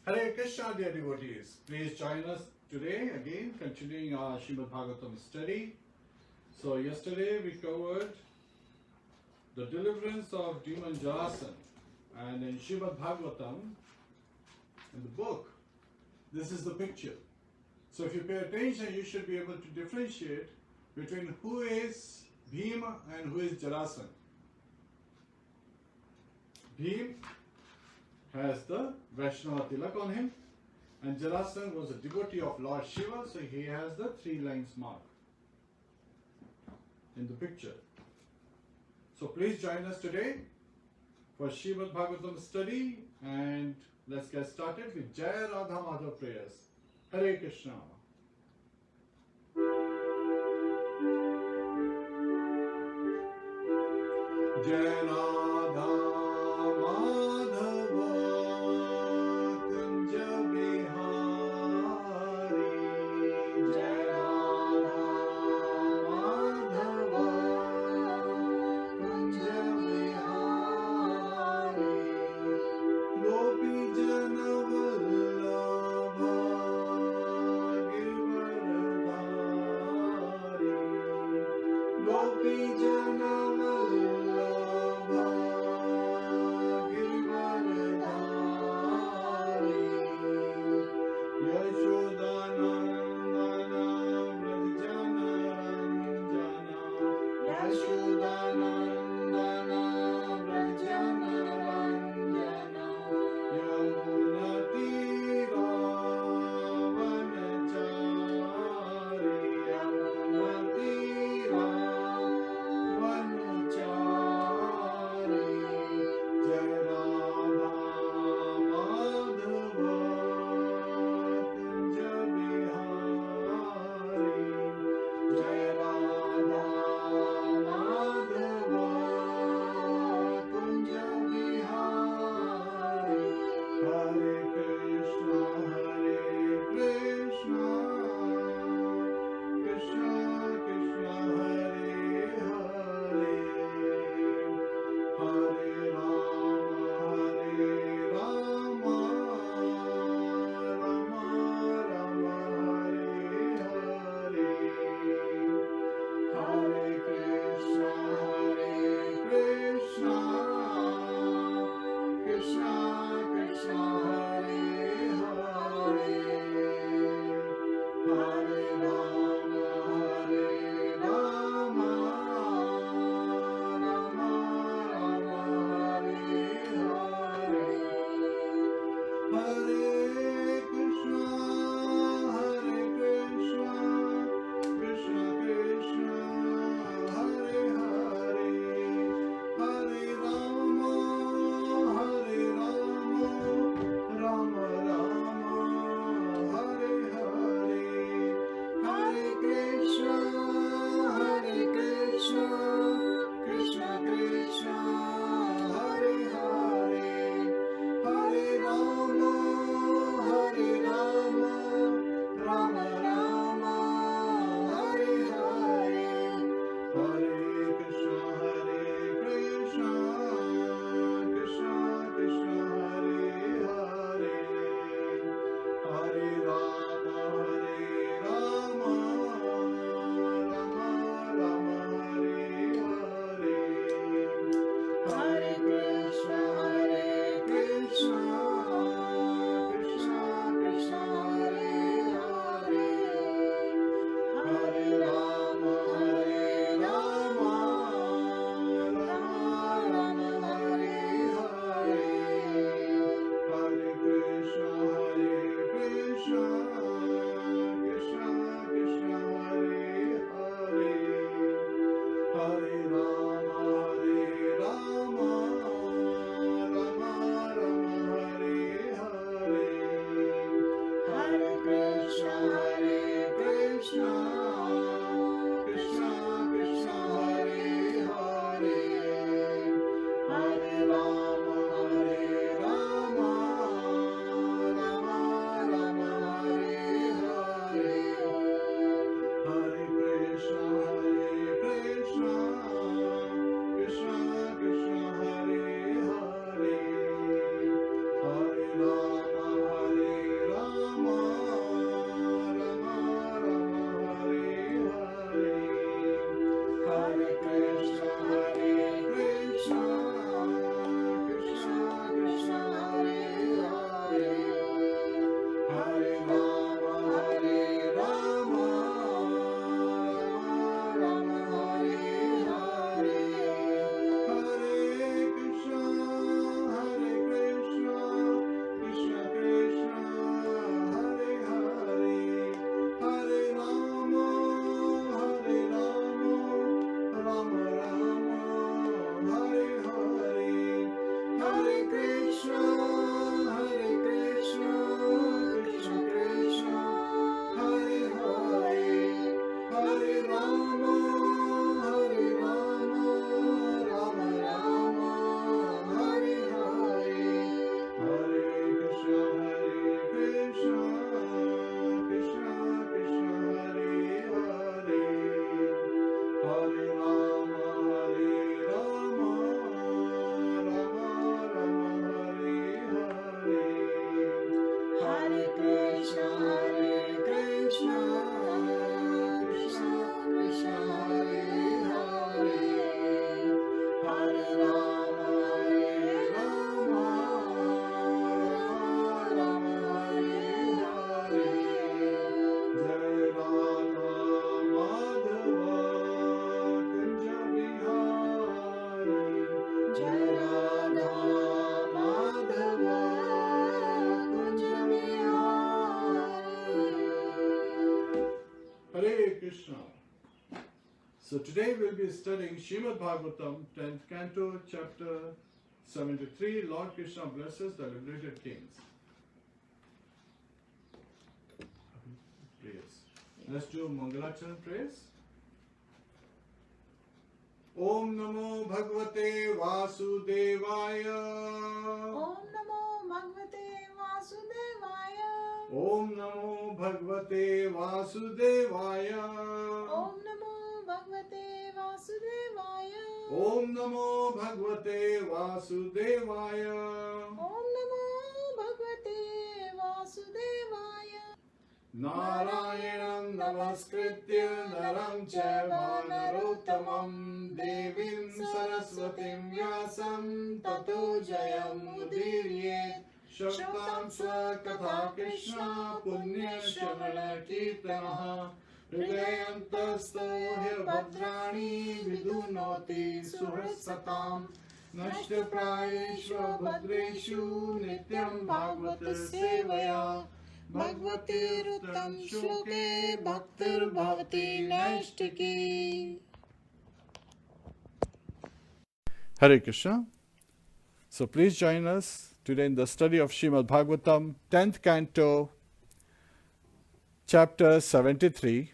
Hare Krishna, dear devotees. Please join us today again, continuing our Srimadbhagavatam study. So, yesterday we covered the deliverance of demon Jarasan, and in Srimadbhagavatam, in the book, this is the picture. So, if you pay attention, you should be able to differentiate between who is Bhima and who is Jarasan. Bhim has the Vaishnava tilak on him, and Jarasan was a devotee of Lord Shiva, so he has the 3 lines mark in the picture. So please join us today for Srimad Bhagavatam study, and let's get started with Jai Radha Madhav prayers. Hare Krishna. Jai Radha Madhava Kunja Bihari, Jai Radha Madhava Kunja Bihari, Gopi Jana Vallabha Girdhari, Gopi Jana Vallabha Krishna, Hare Krishna, Krishna Krishna, Hare Hare, Hare Rama, Hare Rama, Rama Rama, Hare Hare, Hare Krishna, Krishna Krishna, Hare Hare, Hare Rama, Hare Rama, Rama Rama, Hare Hare, Hare Krishna, Krishna Krishna, Hare Hare, Hare Rama, Hare Rama, Rama Rama, Hare Hare, Jai Radha Madhava Kunja Vihari, Jai Radha Madhava Kunja Vihari. Hare Krishna. So today we'll be studying Srimadbhagavatam, 10th Canto, chapter 73, Lord Krishna blesses the liberated kings. Prayers. Let's do Mangalacharan prayers. Om Namo Bhagavate Vasudevaya. Om Namo Bhagavate Vasudevaya. Om Namo Bhagavate Vasudevaya. Om Namo Bhagavate Vasudevaya. Om Namo Bhagavate Vasudevaya. Om Namo Bhagavate Vasudevaya. Narayanam Namaskritya Naram Chaiva Narottamam Devim Saraswatim Vyasam Tato Jayam Mudiryet Shaktam Swakatha Krishna Punya Shravana Kirtanaha Hridayantasto Hirbhadrani Vidunoti Suhrasatam Nashtaprayeshva Bhadreshu Nityam Bhagavata Sevaya Bhagavati Ruttam Shloke Bhaktir Bhavati Naishtiki. Hare Krishna. So please join us today in the study of Srimadbhagavatam, 10th Canto, chapter 73.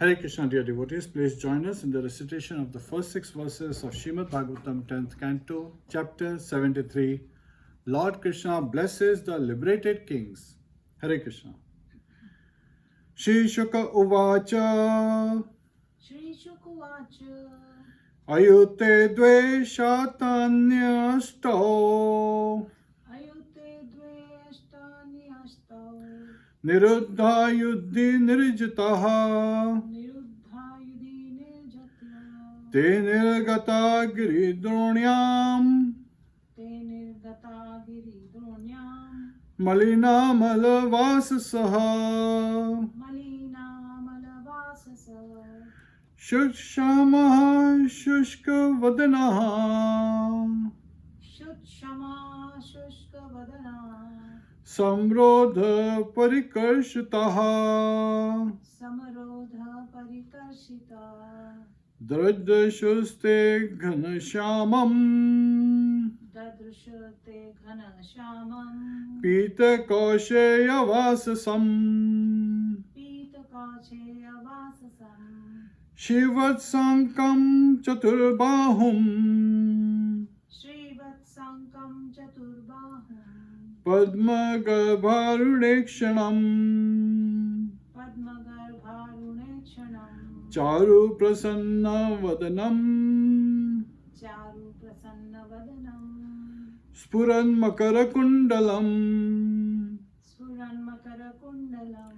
Hare Krishna, dear devotees, please join us in the recitation of the first 6 verses of Srimadbhagavatam, 10th Canto, chapter 73. Lord Krishna blesses the liberated kings. Hare Krishna. Shri Shuka Uvacha Shri Shukuvacha. Ayute Dve Shatanyasto Ayute Dveshtani Astau. Niruddha Yuddhi Nirjitaha Niruddha Yudhi Nirjatya. Te Nirgata Giridronyam Te Nirgata Giridronyam. Malina Malavasasaha Malina Malavasasa. Shukshamaha Shushka Vadanaha Shutshama Shushka Vadana. Samrodha Parikarshitaha Samarodha Parikarshita. Dradashuste Ghanashamam Dadrushate Ghana Shamam. Pita Kausheya Vasasam Pita Kache Avasasam. Shivatsankam Chaturbahum Srivatsankam Chaturbahum. Padma Garbharunekshanam Padmagarbharunechanam. Charu Prasanna Vadanam Charu Prasanna Vadanam. Spuran Makarakundalam Spuran Makara Kundalam.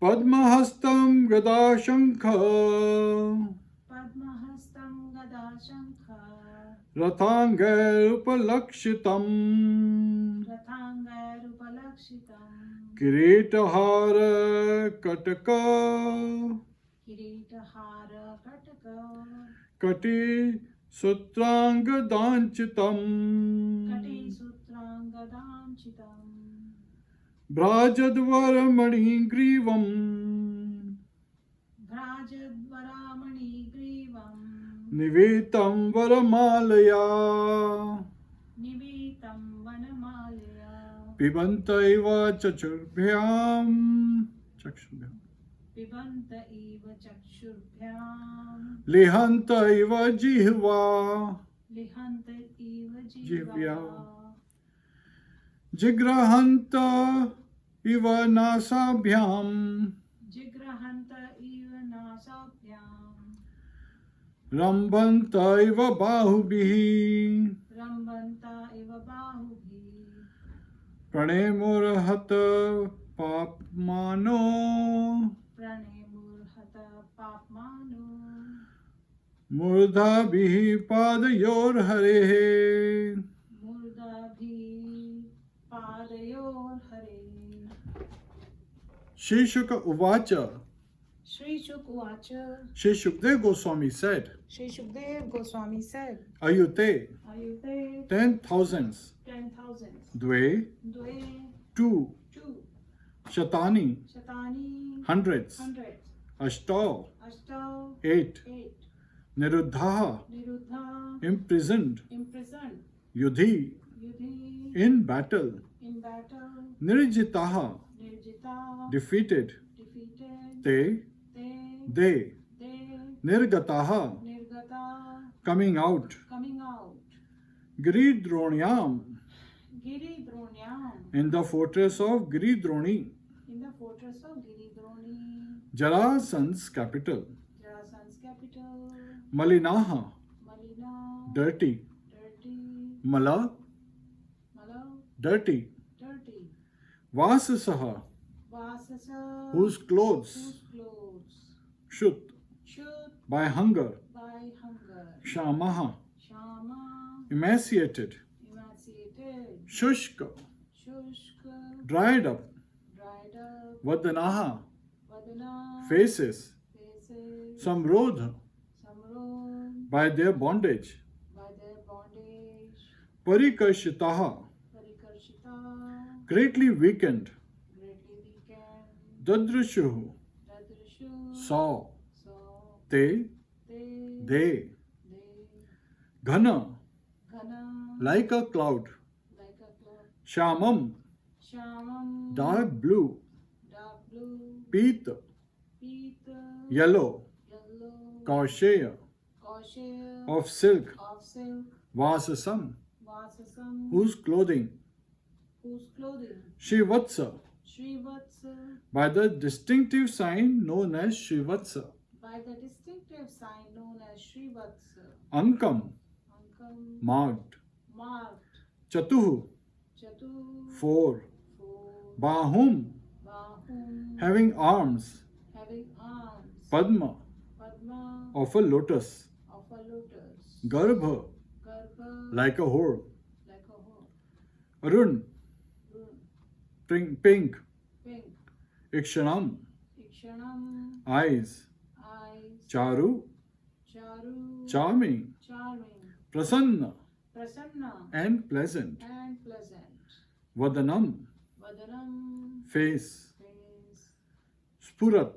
Padmahastam Gadashankha Padmahastam Gadashankha. Rathangir Upalakshitam Rathangar Upalakshitam. Kiritahara Kataka Kiritahara Kataka. Kati Sutrangadancitam Kati Sutrangadanchitam. Brajadvaramani Grivam Brajadvaramani Grivam. Nivetam Varamalaya Nivi Paritam Vanamalaya. Pibanta iva chachurbyam. Pibanta Eva Chakshurbyam. Lihanta iva jihva. Lihanta Eva Jivya. Jiva. Jigrahanta iva nasabhyam. Jigrahanta Eva Nasabhyam. Rambanta iva bahubhihi. Rambanta Eva Bahubhi. Pranemurhata papmano. Pranemurhata Papmano. Murdhabhihi padayor harehe. Murdabhi Padayor Hare. Shri Shuka Uvacha. Shri Shukwacha. Shri Shukdev Goswami said, Shri Shukdev Goswami said, Ayute, Ayute 10,000s, 10,000. Dve, Dve, 2, two, Shatani, Shatani, hundreds, hundreds, Ashtav, Ashtav, 8, eight, Niruddha, Niruddha, imprisoned, imprisoned, Yudhi, Yudhi, in battle, in battle, Nirjitaha, Nirjita, defeated, defeated, Te, they, Nirgataha, Nirgata, coming out, coming out, Giridronyam, Giri Dronyam, in the fortress of Giridroni, in the fortress of Giri Droni, Jarasan's capital, Jarasan's capital, Malinaha, Malina, dirty, dirty, Mala, Malo, dirty, dirty, Vasasaha, Vasasa, whose clothes, whose clothes, Shut, should by hunger, by hunger, Shamaha, Shama, emaciated, emaciated, Shushka, Shushka, dried up, dried up, Vadanaha, Vadana, faces, faces, Samrodha, Samron, by their bondage, by their bondage, Parikashitaha, Parikarshita, greatly weakened, greatly weakened, Dadrashuhu, Dadrishu, saw, saw, Te, they, Ghana, Ghana, like a cloud, like a cloud, Shamam, Shamam, dark blue, dark blue, Pita, Pita, yellow, yellow, Kausheya, Kausheya, of silk, of silk, Vasasam, Vasasam, whose clothing, whose clothing, Shivatsa, Srivatsa, by the distinctive sign known as Shivatsa, by the distinctive sign known as Srivatsa, Ankam, Ankam, marked, marked, Chatuhu, Chatu, 4, four, Bahum, Bahum, having arms, having arms, Padma, Padma, of a lotus, of a lotus, Garbha, Garbha, like a whore, like a horse, Arun, Rune, pink, pink, Ikshanam, Ikshanam, eyes, eyes, Charu, Charu, charming, charming, Prasanna, Prasanna, and pleasant, and pleasant, Vadanam, Vadanam, face, face, Spurat,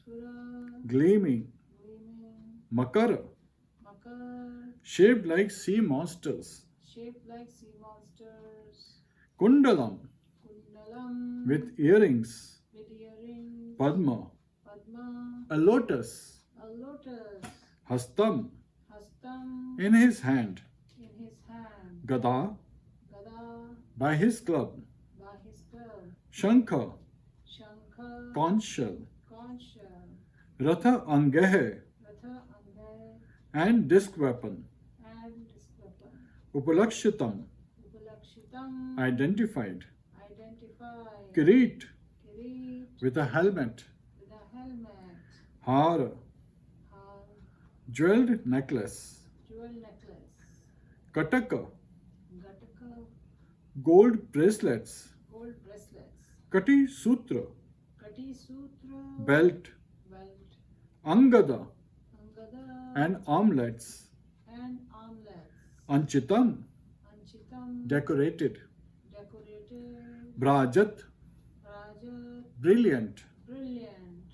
Sura, gleaming, gleaming, Makara, Makar, shaped like sea monsters, shaped like sea monsters, Kundalam, Kundalam, with earrings, with earrings, Padma, Padma, a lotus, a lotus, Hastam, Hastam, in his hand, in his hand, Gada, Gada, by his club, by his glove, Shankha, Shankha, conch shell, conch shell, Ratha Angahe, Ratha Angay, and disc weapon, and disc weapon, Upalakshitam, Upalakshitam, identified, identified, Kirit, Kirit, with a helmet, with a helmet, Har, har, jeweled necklace, jewel necklace, Kataka, Gataka, gold bracelets, gold bracelets, Kati Sutra, Kati Sutra, belt, belt, Angada, Angada, and armlets, and armlets, Anchitam, Anchitam, decorated, decorated, Brajat, Rajat, brilliant, brilliant,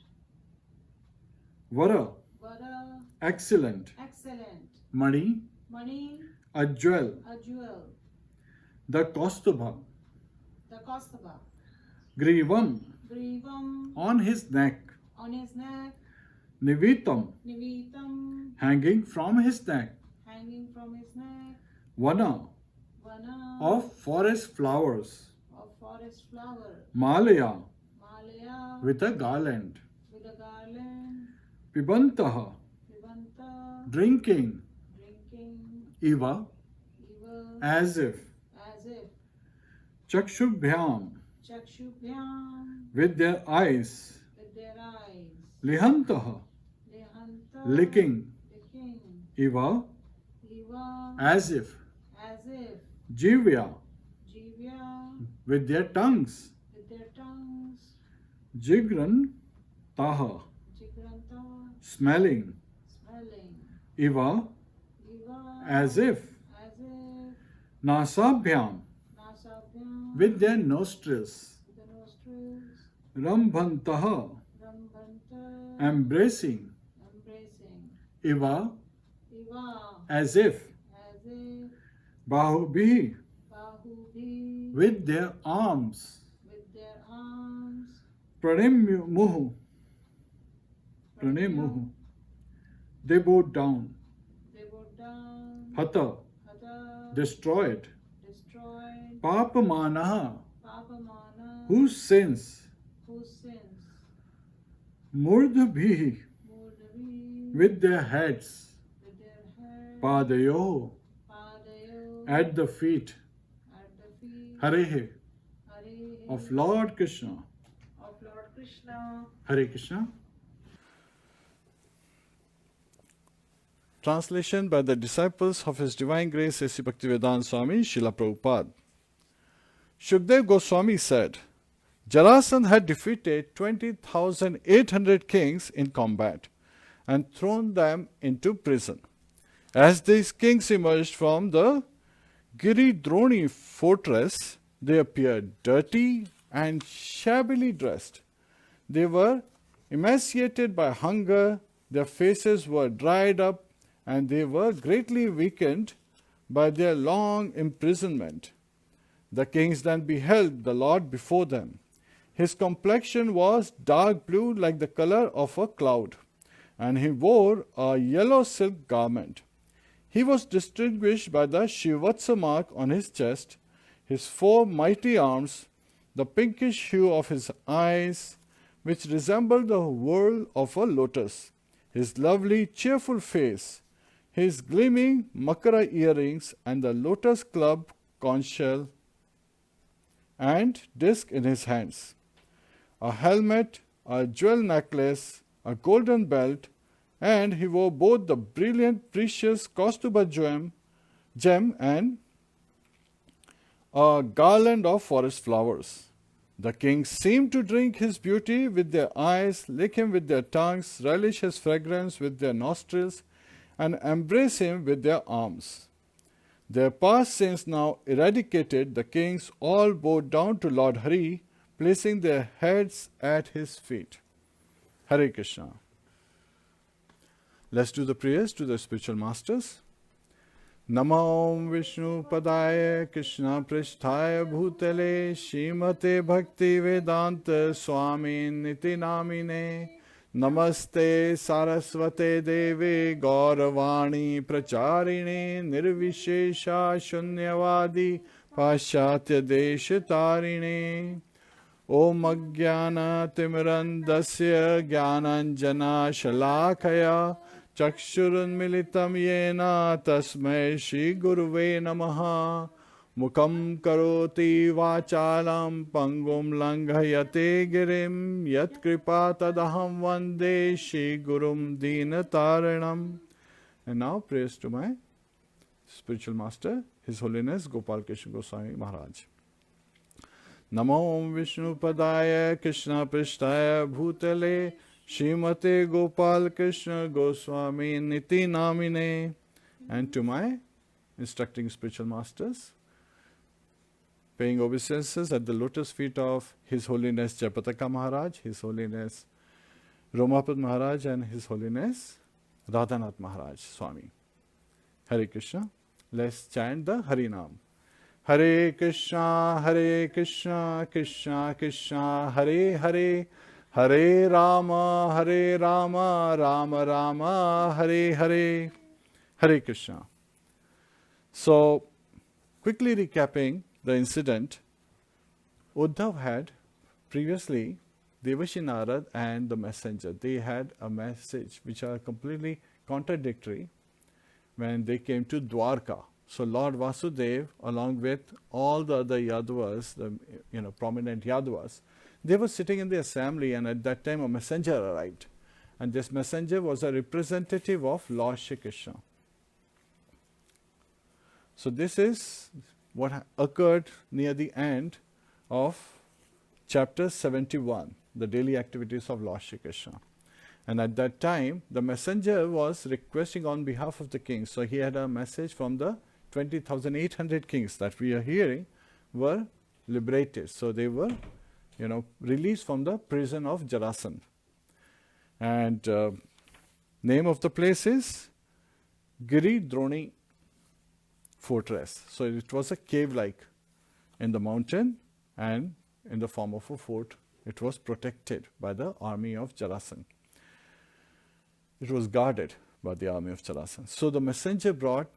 Vara, Vara, excellent, excellent, Mani, Mani, a jewel, a jewel, the Kaustubha, the Kaustubha, Grivam, Grivam, on his neck, on his neck, Nivitam, Nivitam, hanging from his neck, hanging from his neck, Vana, Vana, of forest flowers, of forest flower, Malaya, Malaya, with a garland, with a garland, Pibantaha, Vivanta, drinking, drinking, Iva, Eva, as if, Chakshubhyam, Chakshubhyam, with their eyes, with their eyes, Lihantaha, Lihanta, licking, licking, Iva, Eva, as if, Jivya, with their tongues, with their tongues, Jigran, Taha, Jigranta, smelling, smelling, Iva, Eva, as if, Nasabhyam, Nasabhyam, with their nostrils, with the nostrils, Rambhantaha, Rambhanta, embracing, embracing, Iva, Eva, as if, Bahubhi, Bahubhi, with their arms, with their arms, Pranemuhu, Pranemuhu, they bowed down, they bowed down, Hata, Hata, destroyed, destroyed, Papamanaha, Papamana, whose sins, Murdhabhi, Murdhavi, with their heads, with their hair, Padayo, Padayo, at the feet, Harehe, Hare, of Lord Kṛṣṇa. of Lord Kṛṣṇa. Hare Krishna. Translation by the disciples of His Divine Grace A.C. Bhaktivedanta Swami Srila Prabhupada. Shukdev Goswami said, Jarasandha had defeated 20,800 kings in combat and thrown them into prison. As these kings emerged from the Giridroni fortress, they appeared dirty and shabbily dressed. They were emaciated by hunger, their faces were dried up, and they were greatly weakened by their long imprisonment. The kings then beheld the Lord before them. His complexion was dark blue like the color of a cloud, and he wore a yellow silk garment. He was distinguished by the Shivatsa mark on his chest, his 4 mighty arms, the pinkish hue of his eyes, which resembled the whorl of a lotus, his lovely cheerful face, his gleaming makara earrings, and the lotus club conch shell and disc in his hands, a helmet, a jewel necklace, a golden belt, and he wore both the brilliant precious Kaustubha gem and a garland of forest flowers. The kings seemed to drink his beauty with their eyes, lick him with their tongues, relish his fragrance with their nostrils, and embrace him with their arms. Their past sins now eradicated, the kings all bowed down to Lord Hari, placing their heads at his feet. Hare Krishna. Let's do the prayers to the spiritual masters. Namo Vishnu Padaya Krishna Prishthaya Bhutale Srimate Bhakti Vedanta Swami Niti Namine Namaste Saraswate Deve Gauravani Pracharine Nirvishesha Shunyavadi Paschatya Deshatarine Om Ajnana Timirandasya Jnananjana Shalakaya Chakshurunmilitam Yena Tasmai Shri Guruve Namaha Mukam Karoti Vachalam Pangum Langhayate Girim Yat Kripa Tadaham Vande Shri Gurum Dinataranam. And now praise to my spiritual master, His Holiness Gopal Krishna Goswami Maharaj. Namo Vishnu Padaya Krishna Prishtaya Bhutale Srimate Gopal Krishna Goswami Niti Namine. And to my instructing spiritual masters, paying obeisances at the lotus feet of His Holiness Jayapataka Maharaj, His Holiness Romapad Maharaj, and His Holiness Radhanath Maharaj Swami. Hare Krishna. Let's chant the Harinam. Hare Krishna, Krishna Krishna, Hare Hare, Hare Rama, Rama Rama, Hare Hare, Hare Krishna. So, quickly recapping the incident, Uddhav had previously Devashi Narad and the messenger. They had a message which are completely contradictory when they came to Dwarka. So Lord Vasudev, along with all the other Yadavas, the prominent Yadavas, they were sitting in the assembly, and at that time a messenger arrived. And this messenger was a representative of Lord Shri Krishna. So this is what occurred near the end of chapter 71, the daily activities of Lord Shri Krishna. And at that time, the messenger was requesting on behalf of the king. So he had a message from the 20,800 kings that we are hearing were liberated. So they were, released from the prison of Jarasandha. And name of the place is Giri Droni Fortress. So it was a cave-like in the mountain, and in the form of a fort, it was protected by the army of Jarasandha. It was guarded by the army of Jarasandha. So the messenger brought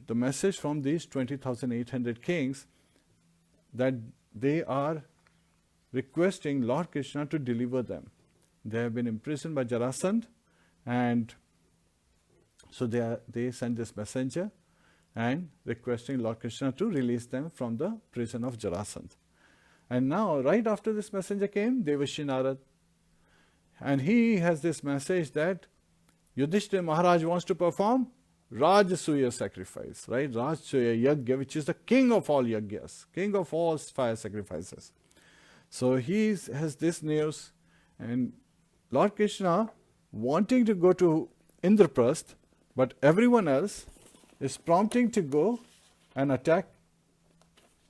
the message from these 20,800 kings that they are requesting Lord Krishna to deliver them. They have been imprisoned by Jarasandha, and so they sent this messenger and requesting Lord Krishna to release them from the prison of Jarasandha. And now, right after this messenger came, Devashi Narad. And he has this message that Yudhishthira Maharaj wants to perform Rajasuya sacrifice, right? Rajasuya Yagya, which is the king of all yagyas, king of all fire sacrifices. So he has this news, and Lord Krishna wanting to go to Indraprasth, but everyone else is prompting to go and attack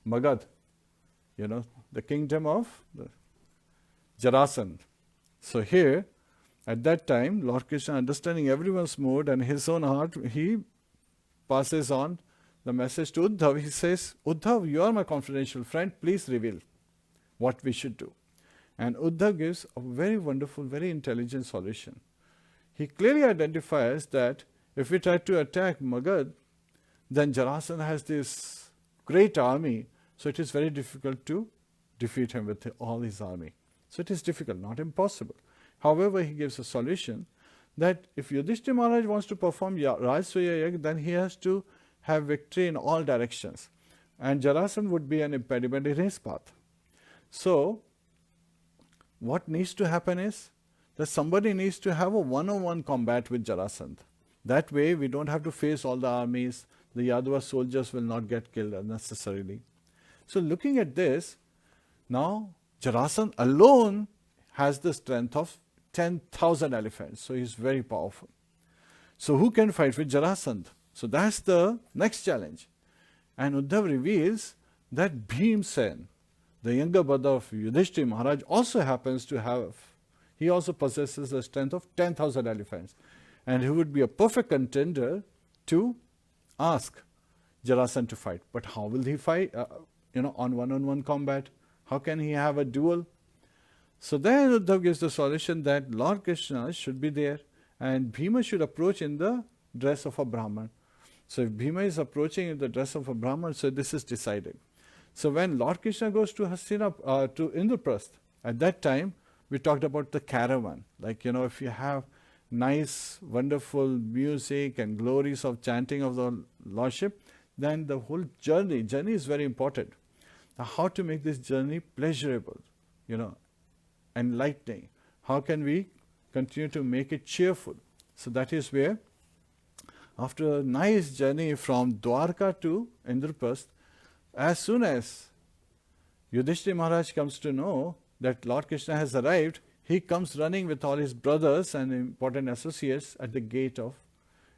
Magad, the kingdom of Jarasandha. So here, at that time, Lord Krishna, understanding everyone's mood and his own heart, he passes on the message to Uddhav. He says, Uddhav, you are my confidential friend, please reveal what we should do. And Uddhav gives a very wonderful, very intelligent solution. He clearly identifies that if we try to attack Magad, then Jarasandha has this great army, so it is very difficult to defeat him with all his army. So it is difficult, not impossible. However, he gives a solution that if Yudhishthira Maharaj wants to perform Rajasuya Yagya, then he has to have victory in all directions. And Jarasandha would be an impediment in his path. So, what needs to happen is that somebody needs to have a one-on-one combat with Jarasandha. That way, we don't have to face all the armies. The Yadava soldiers will not get killed unnecessarily. So, looking at this, now Jarasandha alone has the strength of 10,000 elephants. So, he is very powerful. So, who can fight with Jarasandha? So, that's the next challenge. And Uddhav reveals that Bhimsen, the younger brother of Yudhishthira Maharaj, also happens to have, he also possesses the strength of 10,000 elephants. And he would be a perfect contender to ask Jarasandha to fight. But how will he fight, on one-on-one combat? How can he have a duel? So then Uddhav gives the solution that Lord Krishna should be there and Bhima should approach in the dress of a Brahman. So if Bhima is approaching in the dress of a Brahman, so this is decided. So when Lord Krishna goes to to Indraprasth, at that time we talked about the caravan. Like, if you have nice, wonderful music and glories of chanting of the Lordship, then the whole journey is very important. Now, how to make this journey pleasurable, enlightening? How can we continue to make it cheerful? So that is where, after a nice journey from Dwarka to Indraprasth, as soon as Yudhishthira Maharaj comes to know that Lord Krishna has arrived, he comes running with all his brothers and important associates at the gate of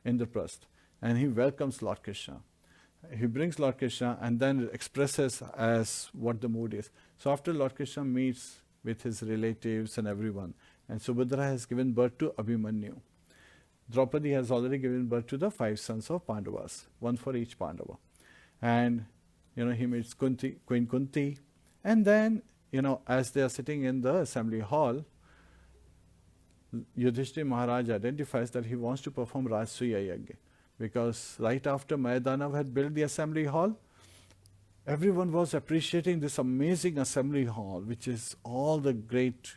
Indraprasth, and he welcomes Lord Krishna. He brings Lord Krishna and then expresses as what the mood is. So after Lord Krishna meets with his relatives and everyone, and Subhadra has given birth to Abhimanyu. Draupadi has already given birth to the 5 sons of Pandavas, one for each Pandava. And he meets Queen Kunti. And then, as they are sitting in the assembly hall, Yudhishthira Maharaj identifies that he wants to perform Rajasuya Yajna. Because right after Mayadanav had built the assembly hall, everyone was appreciating this amazing assembly hall, which is all the great,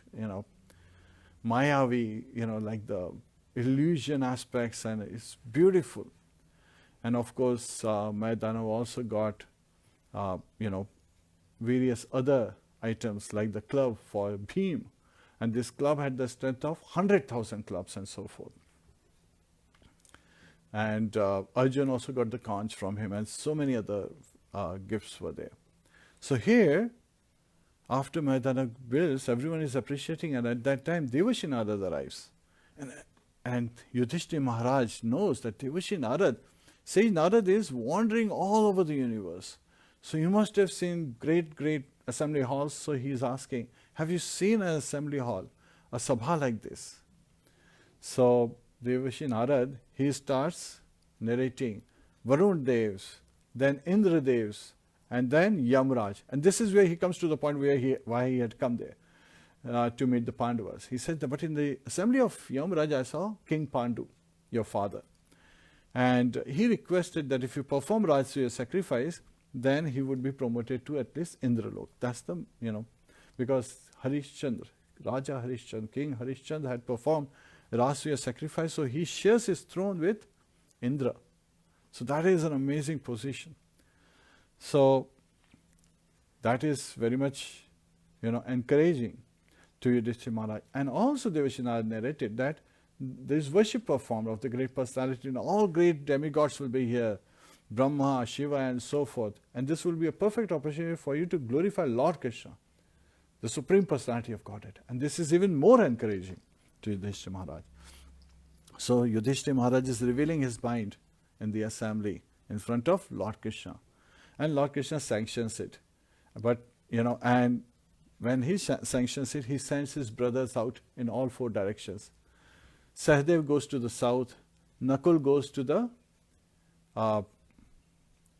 Mayavi, like the illusion aspects, and it's beautiful. And of course, Mayadanav also got, various other items like the club for Bhim. And this club had the strength of 100,000 clubs and so forth. And Arjun also got the conch from him, and so many other gifts were there. So here, after Mayadana builds, everyone is appreciating, and at that time Devashi Narad arrives. And Yudhishthira Maharaj knows that Devashi Narad, Sage Narad is wandering all over the universe. So you must have seen great, great assembly halls. So he is asking, have you seen an assembly hall, a sabha like this? So Devashi Narad, he starts narrating Varun Devs, then Indra Devs, and then Yamraj. And this is where he comes to the point why he had come there to meet the Pandavas. He said, but in the assembly of Yamraj, I saw King Pandu, your father. And he requested that if you perform Rajasuya sacrifice, then he would be promoted to at least Indralok. That's the, because Harishchandra, Raja Harishchandra, King Harishchandra had performed Rajasuya sacrifice, so he shares his throne with Indra. So that is an amazing position. So that is very much, encouraging to Yudhishthira Maharaj. And also Devashi Narad narrated that there is worship performed of the great personality, and all great demigods will be here, Brahma, Shiva, and so forth. And this will be a perfect opportunity for you to glorify Lord Kṛṣṇa, the Supreme Personality of Godhead. And this is even more encouraging to Yudhishthira Maharaj. So Yudhishthira Maharaj is revealing his mind in the assembly in front of Lord Kṛṣṇa. And Lord Kṛṣṇa sanctions it. But, and when he sanctions it, he sends his brothers out in all four directions. Sahadev goes to the south, Nakul goes to the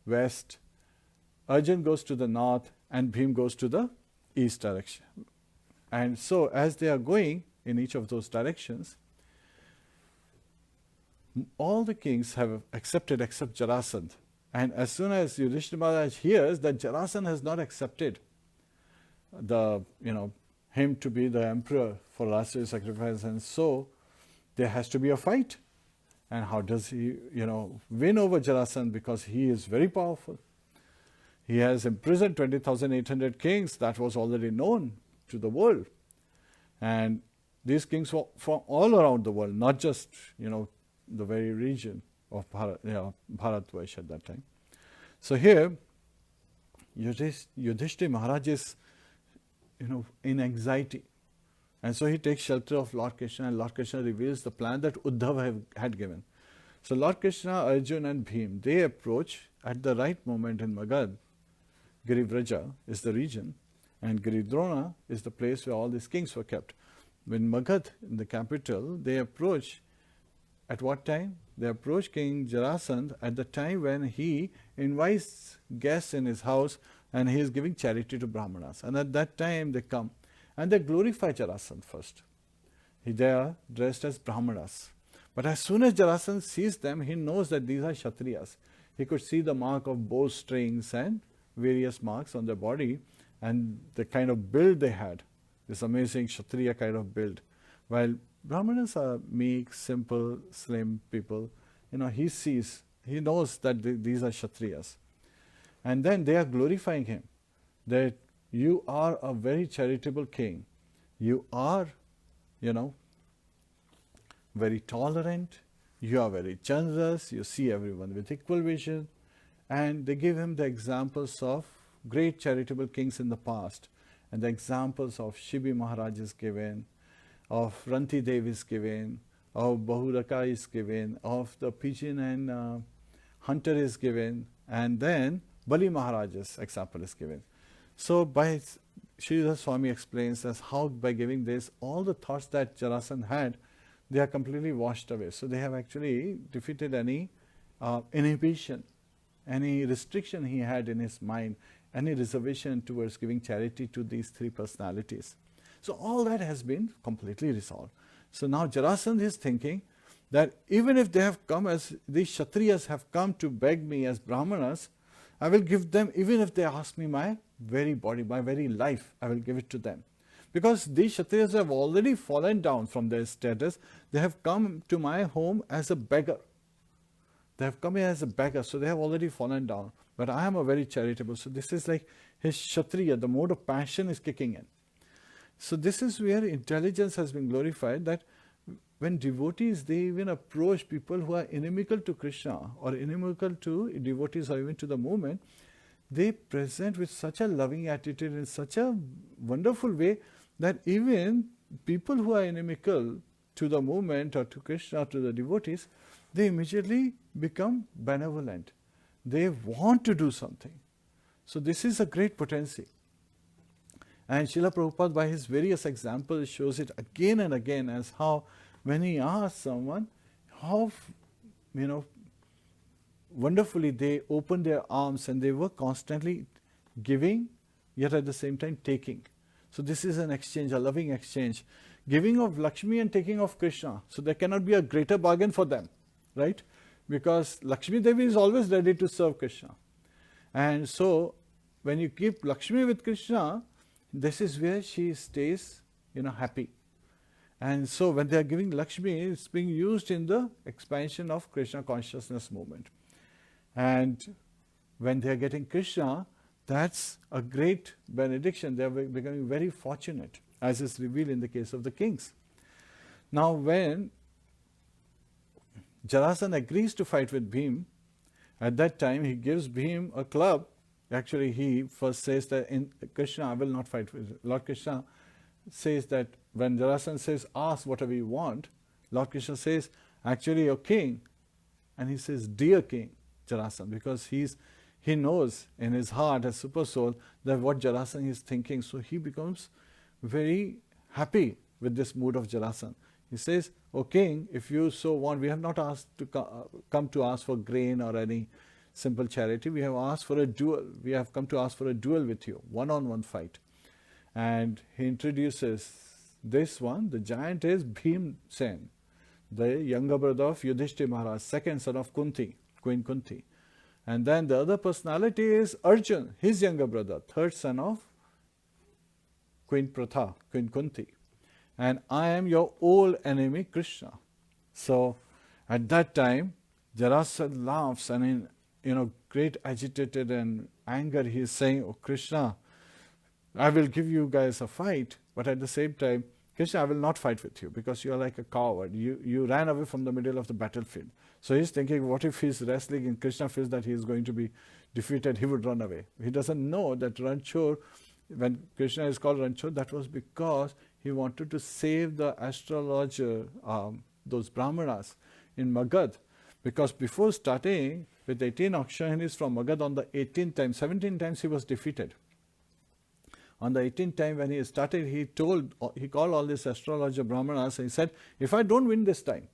west, Arjun goes to the north, and Bhim goes to the east direction. And so as they are going in each of those directions, all the kings have accepted except Jarasandha. And as soon as Yudhishthira Maharaj hears that Jarasandha has not accepted him to be the emperor for Rajasuya sacrifice, and so there has to be a fight. And how does he, win over Jarasandha? Because he is very powerful. He has imprisoned 20,800 kings. That was already known to the world. And these kings were from all around the world, not just, the very region of Bharatvarsh at that time. So here, Yudhishthira Maharaj is, in anxiety. And so he takes shelter of Lord Kṛṣṇa, and Lord Kṛṣṇa reveals the plan that Uddhava had given. So Lord Kṛṣṇa, Arjun and Bhim, they approach at the right moment in Magad. Girivraja is the region, and Giridrona is the place where all these kings were kept. When Magad, in the capital, they approach, at what time? They approach King Jarasandha at the time when he invites guests in his house and he is giving charity to Brahmanas. And at that time they come. And they glorify Jarasandha first. They are dressed as Brahmanas. But as soon as Jarasandha sees them, he knows that these are Kshatriyas. He could see the mark of bowstrings and various marks on their body, and the kind of build they had, this amazing Kshatriya kind of build. While Brahmanas are meek, simple, slim people, he knows that these are Kshatriyas. And then they are glorifying him, that you are a very charitable king. You are, very tolerant. You are very generous. You see everyone with equal vision. And they give him the examples of great charitable kings in the past. And the examples of Shibi Maharaj is given, of Ranti Dev is given, of Bahuraka is given, of the pigeon and hunter is given, and then Bali Maharaj's example is given. So by Sridhar Swami explains as how by giving this, all the thoughts that Jarasandha had, they are completely washed away. So they have actually defeated any inhibition any restriction he had in his mind, any reservation towards giving charity to these three personalities. So all that has been completely resolved. So now Jarasandha is thinking that even if they have come as, these Kshatriyas have come to beg me as Brahmanas, I will give them, even if they ask me my very body, my very life, I will give it to them. Because these Kshatriyas have already fallen down from their status, they have come to my home as a beggar. They have come here as a beggar, so they have already fallen down. But I am a very charitable, so this is like his Kshatriya, the mode of passion is kicking in. So this is where intelligence has been glorified, that when devotees, they even approach people who are inimical to Kṛṣna or inimical to devotees or even to the movement, they present with such a loving attitude in such a wonderful way that even people who are inimical to the movement or to Kṛṣna, to the devotees, they immediately become benevolent. They want to do something. So this is a great potency. And Srila Prabhupada, by his various examples, shows it again and again as how when he asks someone, how wonderfully they open their arms and they were constantly giving, yet at the same time taking. So this is an exchange, a loving exchange. Giving of Lakshmi and taking of Kṛṣna. So there cannot be a greater bargain for them, right? Because Lakshmi Devi is always ready to serve Kṛṣna. And so when you keep Lakshmi with Kṛṣna, this is where she stays, happy. And so when they are giving Lakshmi, it's being used in the expansion of Kṛṣna consciousness movement. And when they are getting Kṛṣna, that's a great benediction. They are becoming very fortunate, as is revealed in the case of the kings. Now when Jarasandha agrees to fight with Bhim, at that time he gives Bhim a club. Actually, he first says that in Kṛṣna, I will not fight with. Lord Kṛṣna says that when Jarasandha says, ask whatever you want, Lord Kṛṣna says, actually, your king. And he says, dear king, Jarasandha, because he knows in his heart as super soul that what Jarasandha is thinking. So he becomes very happy with this mood of Jarasandha. He says, O king, if you so want, we have not asked to come to ask for grain or any simple charity. We have asked for a duel. We have come to ask for a duel with you, one-on-one fight. And he introduces this one. The giant is Bhim Sen, the younger brother of Yudhishthira Maharaj, second son of Kunti, Queen Kunti. And then the other personality is Arjun, his younger brother, third son of Queen Pratha, Queen Kunti. And I am your old enemy, Kṛṣna. So at that time, Jarasandha laughs and in great agitated and anger, he is saying, oh Kṛṣna, I will give you guys a fight, but at the same time, Kṛṣna, I will not fight with you because you are like a coward. You ran away from the middle of the battlefield. So he's thinking, what if he's wrestling and Kṛṣna feels that he is going to be defeated, he would run away. He doesn't know that Ranchor, when Kṛṣna is called Ranchor, that was because he wanted to save the astrologer, those Brahmanas in Magad. Because before starting with 18 Akshahinis from Magad, on the 18th time, 17 times he was defeated. On the 18th time when he started, he called all these astrologer Brahmanas and he said, if I don't win this time,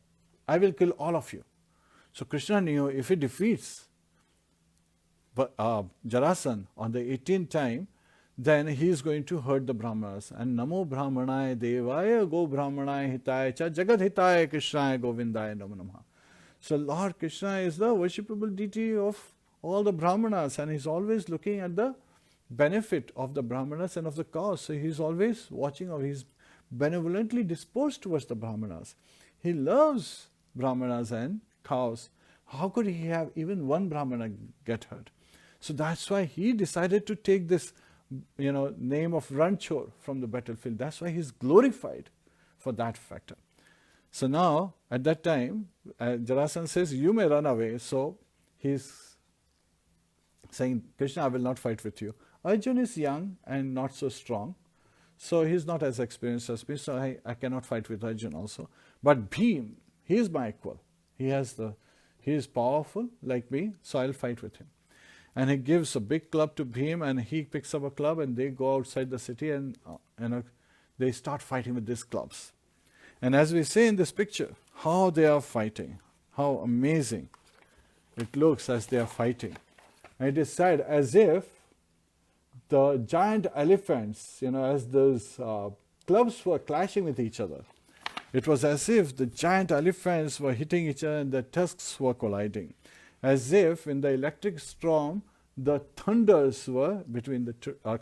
I will kill all of you. So Kṛṣna knew if he defeats Jarasandha on the 18th time, then he is going to hurt the Brahmanas. And Namo Brahmanaya Devaya Go Brahmanaya Hitaya Cha Jagat Hitaya Kṛṣnaya Govindaya Namo Namaha. So Lord Kṛṣna is the worshipable deity of all the Brahmanas, and he's always looking at the benefit of the Brahmanas and of the cause. So he's always watching, or he's benevolently disposed towards the Brahmanas. He loves Brahmanas and cows. How could he have even one Brahmana get hurt? So that's why he decided to take this name of Ranchor from the battlefield. That's why he's glorified for that factor. So now, at that time, Jarasandha says, you may run away. So he's saying, Kṛṣna, I will not fight with you. Arjun is young and not so strong. So he's not as experienced as me. So I cannot fight with Arjun also. But Bhim, he is my equal. He is powerful like me. So I'll fight with him. And he gives a big club to Bhim, and he picks up a club, and they go outside the city and they start fighting with these clubs. And as we say in this picture, how they are fighting, how amazing it looks as they are fighting. And it is said as if the giant elephants, as those clubs were clashing with each other, it was as if the giant elephants were hitting each other and the tusks were colliding. As if in the electric storm, the thunders were between the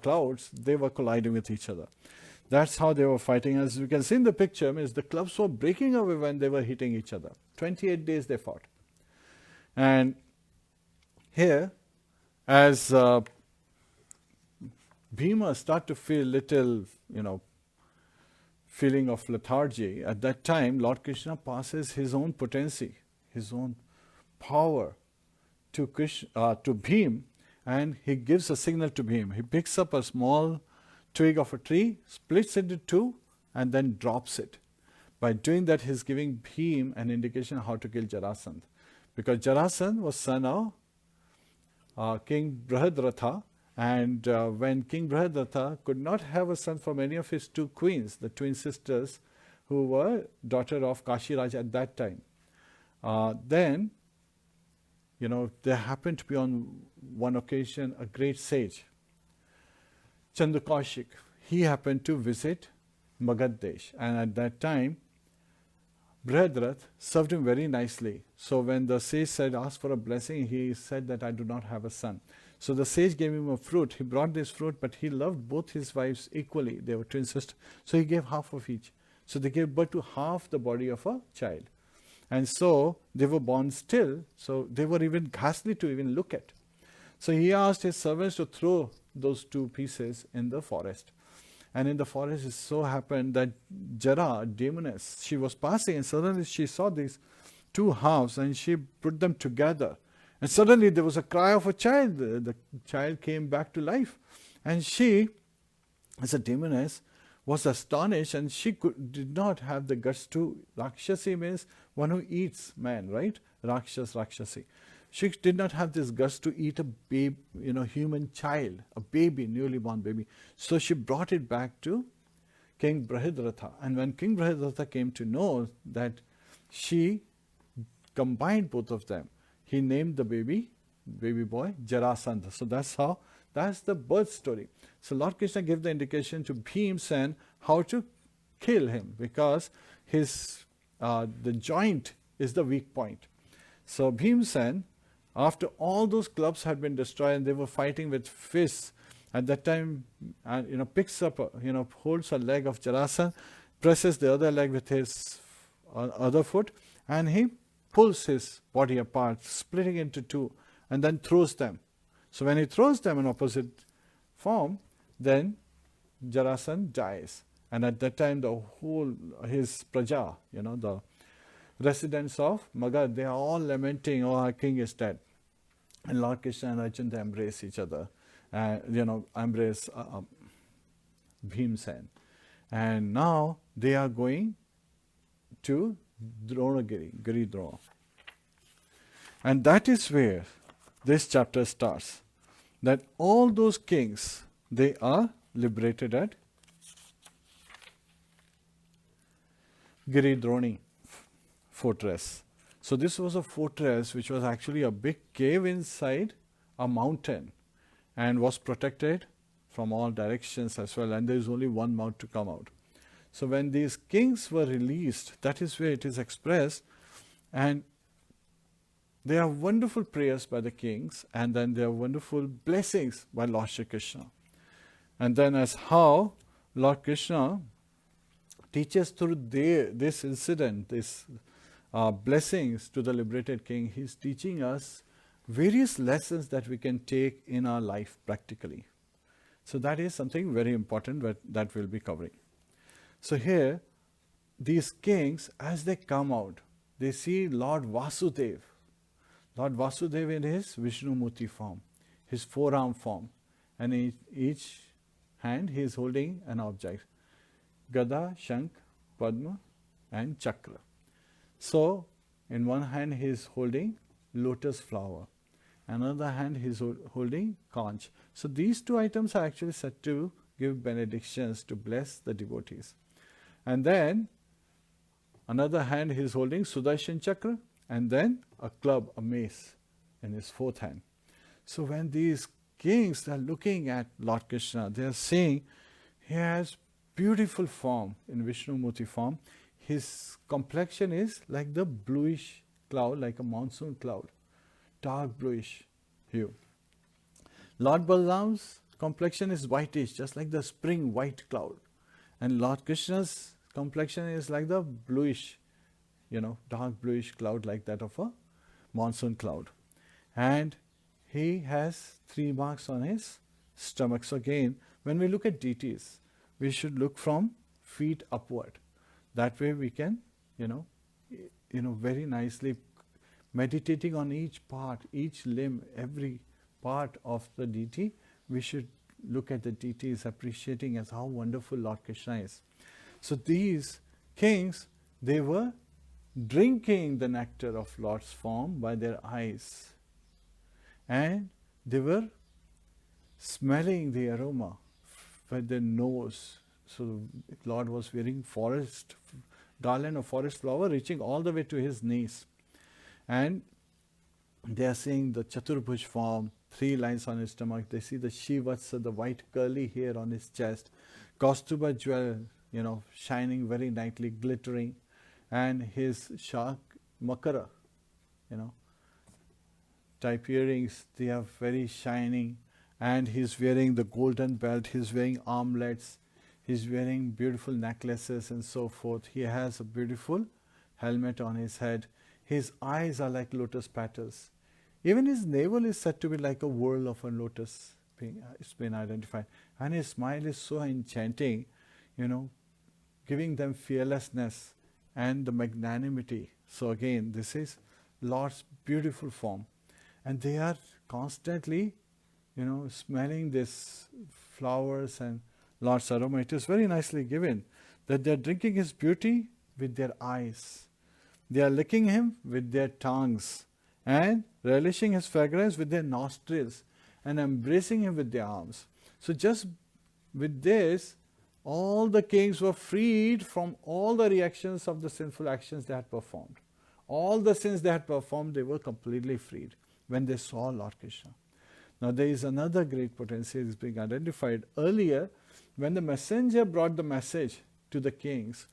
clouds, they were colliding with each other. That's how they were fighting. As you can see in the picture, means the clubs were breaking away when they were hitting each other. 28 days they fought. And here, as Bhima start to feel little, feeling of lethargy, at that time Lord Krishna passes his own potency, his own power to Bhim, and he gives a signal to Bhim. He picks up a small twig of a tree, splits it into two, and then drops it. By doing that, he's giving Bhim an indication how to kill Jarasandha. Because Jarasandha was son of King Brihadratha, and when King Brihadratha could not have a son from any of his two queens, the twin sisters who were daughter of Kashiraj at that time, then, there happened to be on one occasion a great sage, Chandrakaushik. He happened to visit Magad Desh, and at that time, Brihadratha served him very nicely. So when the sage asked for a blessing, he said that I do not have a son. So the sage gave him a fruit. He brought this fruit, but he loved both his wives equally. They were twin sisters. So he gave half of each. So they gave birth to half the body of a child. And so they were born still. So they were even ghastly to even look at. So he asked his servants to throw those two pieces in the forest. And in the forest it so happened that Jara, demoness, she was passing and suddenly she saw these two halves and she put them together. And suddenly there was a cry of a child. The child came back to life. And she, as a demoness, was astonished, and she did not have the guts to. Rakshasi means one who eats man, right? Rakshasi. She did not have this guts to eat a babe, human child, a baby, newly born baby. So she brought it back to King Brihadratha. And when King Brihadratha came to know that she combined both of them, he named the baby boy, Jarasandha. So that's the birth story. So Lord Krishna gave the indication to Bhimsen how to kill him, because the joint is the weak point. So Bhimsen, after all those clubs had been destroyed and they were fighting with fists, at that time, picks up, holds a leg of Jarasandha, presses the other leg with his other foot, and he pulls his body apart, splitting into two, and then throws them. So when he throws them in opposite form, then Jarasandha dies. And at that time, his praja, the residents of Magad, they are all lamenting, oh, our king is dead. And Lord Krishna and Arjuna, they embrace each other, embrace Bhimsen. And now they are going to Dronagiri, Giridrona. And that is where this chapter starts. That all those kings, they are liberated at Giridroni fortress. So this was a fortress which was actually a big cave inside a mountain and was protected from all directions as well. And there is only one mouth to come out. So when these kings were released, that is where it is expressed, and there are wonderful prayers by the kings, and then there are wonderful blessings by Lord Shri Krishna. And then as how Lord Krishna teaches through this incident, this blessings to the liberated king, he is teaching us various lessons that we can take in our life practically. So that is something very important that we'll be covering. So here, these kings, as they come out, they see Lord Vasudeva. Lord Vasudeva in his Vishnumurti form, his forearm form. And in each hand he is holding an object. Gada, Shank, Padma and Chakra. So, in one hand he is holding lotus flower. Another hand he is holding conch. So these two items are actually said to give benedictions, to bless the devotees. And then, another hand he is holding Sudarshan Chakra, and then a club, a mace in his fourth hand. So when these kings are looking at Lord Krishna, they are saying he has beautiful form in Vishnumurti form. His complexion is like the bluish cloud, like a monsoon cloud, dark bluish hue. Lord Balaram's complexion is whitish, just like the spring white cloud. And Lord Krishna's complexion is like the bluish, dark bluish cloud, like that of a monsoon cloud. And he has 3 marks on his stomach. So again, when we look at deities, we should look from feet upward. That way we can, very nicely meditating on each part, each limb, every part of the deity, we should look at the deities, appreciating as how wonderful Lord Krishna is. So these kings, they were drinking the nectar of Lord's form by their eyes. And they were smelling the aroma with their nose. So Lord was wearing garland of forest flower reaching all the way to his knees. And they are seeing the Chaturbhuj form, 3 lines on his stomach. They see the Shivatsa, the white curly hair on his chest, Kaustuba jewel, shining very nicely, glittering, and his shark makara, type earrings, they are very shining, and he's wearing the golden belt, he's wearing armlets, he's wearing beautiful necklaces and so forth. He has a beautiful helmet on his head. His eyes are like lotus petals. Even his navel is said to be like a whirl of a lotus. It's been identified. And his smile is so enchanting, giving them fearlessness and the magnanimity. So again, this is Lord's beautiful form. And they are constantly, smelling these flowers and Lord's aroma. It is very nicely given that they are drinking his beauty with their eyes. They are licking him with their tongues and relishing his fragrance with their nostrils and embracing him with their arms. So just with this, all the kings were freed from all the reactions of the sinful actions they had performed. All the sins they had performed, they were completely freed when they saw Lord Krishna. Now there is another great potential is being identified. Earlier, when the messenger brought the message to the kings,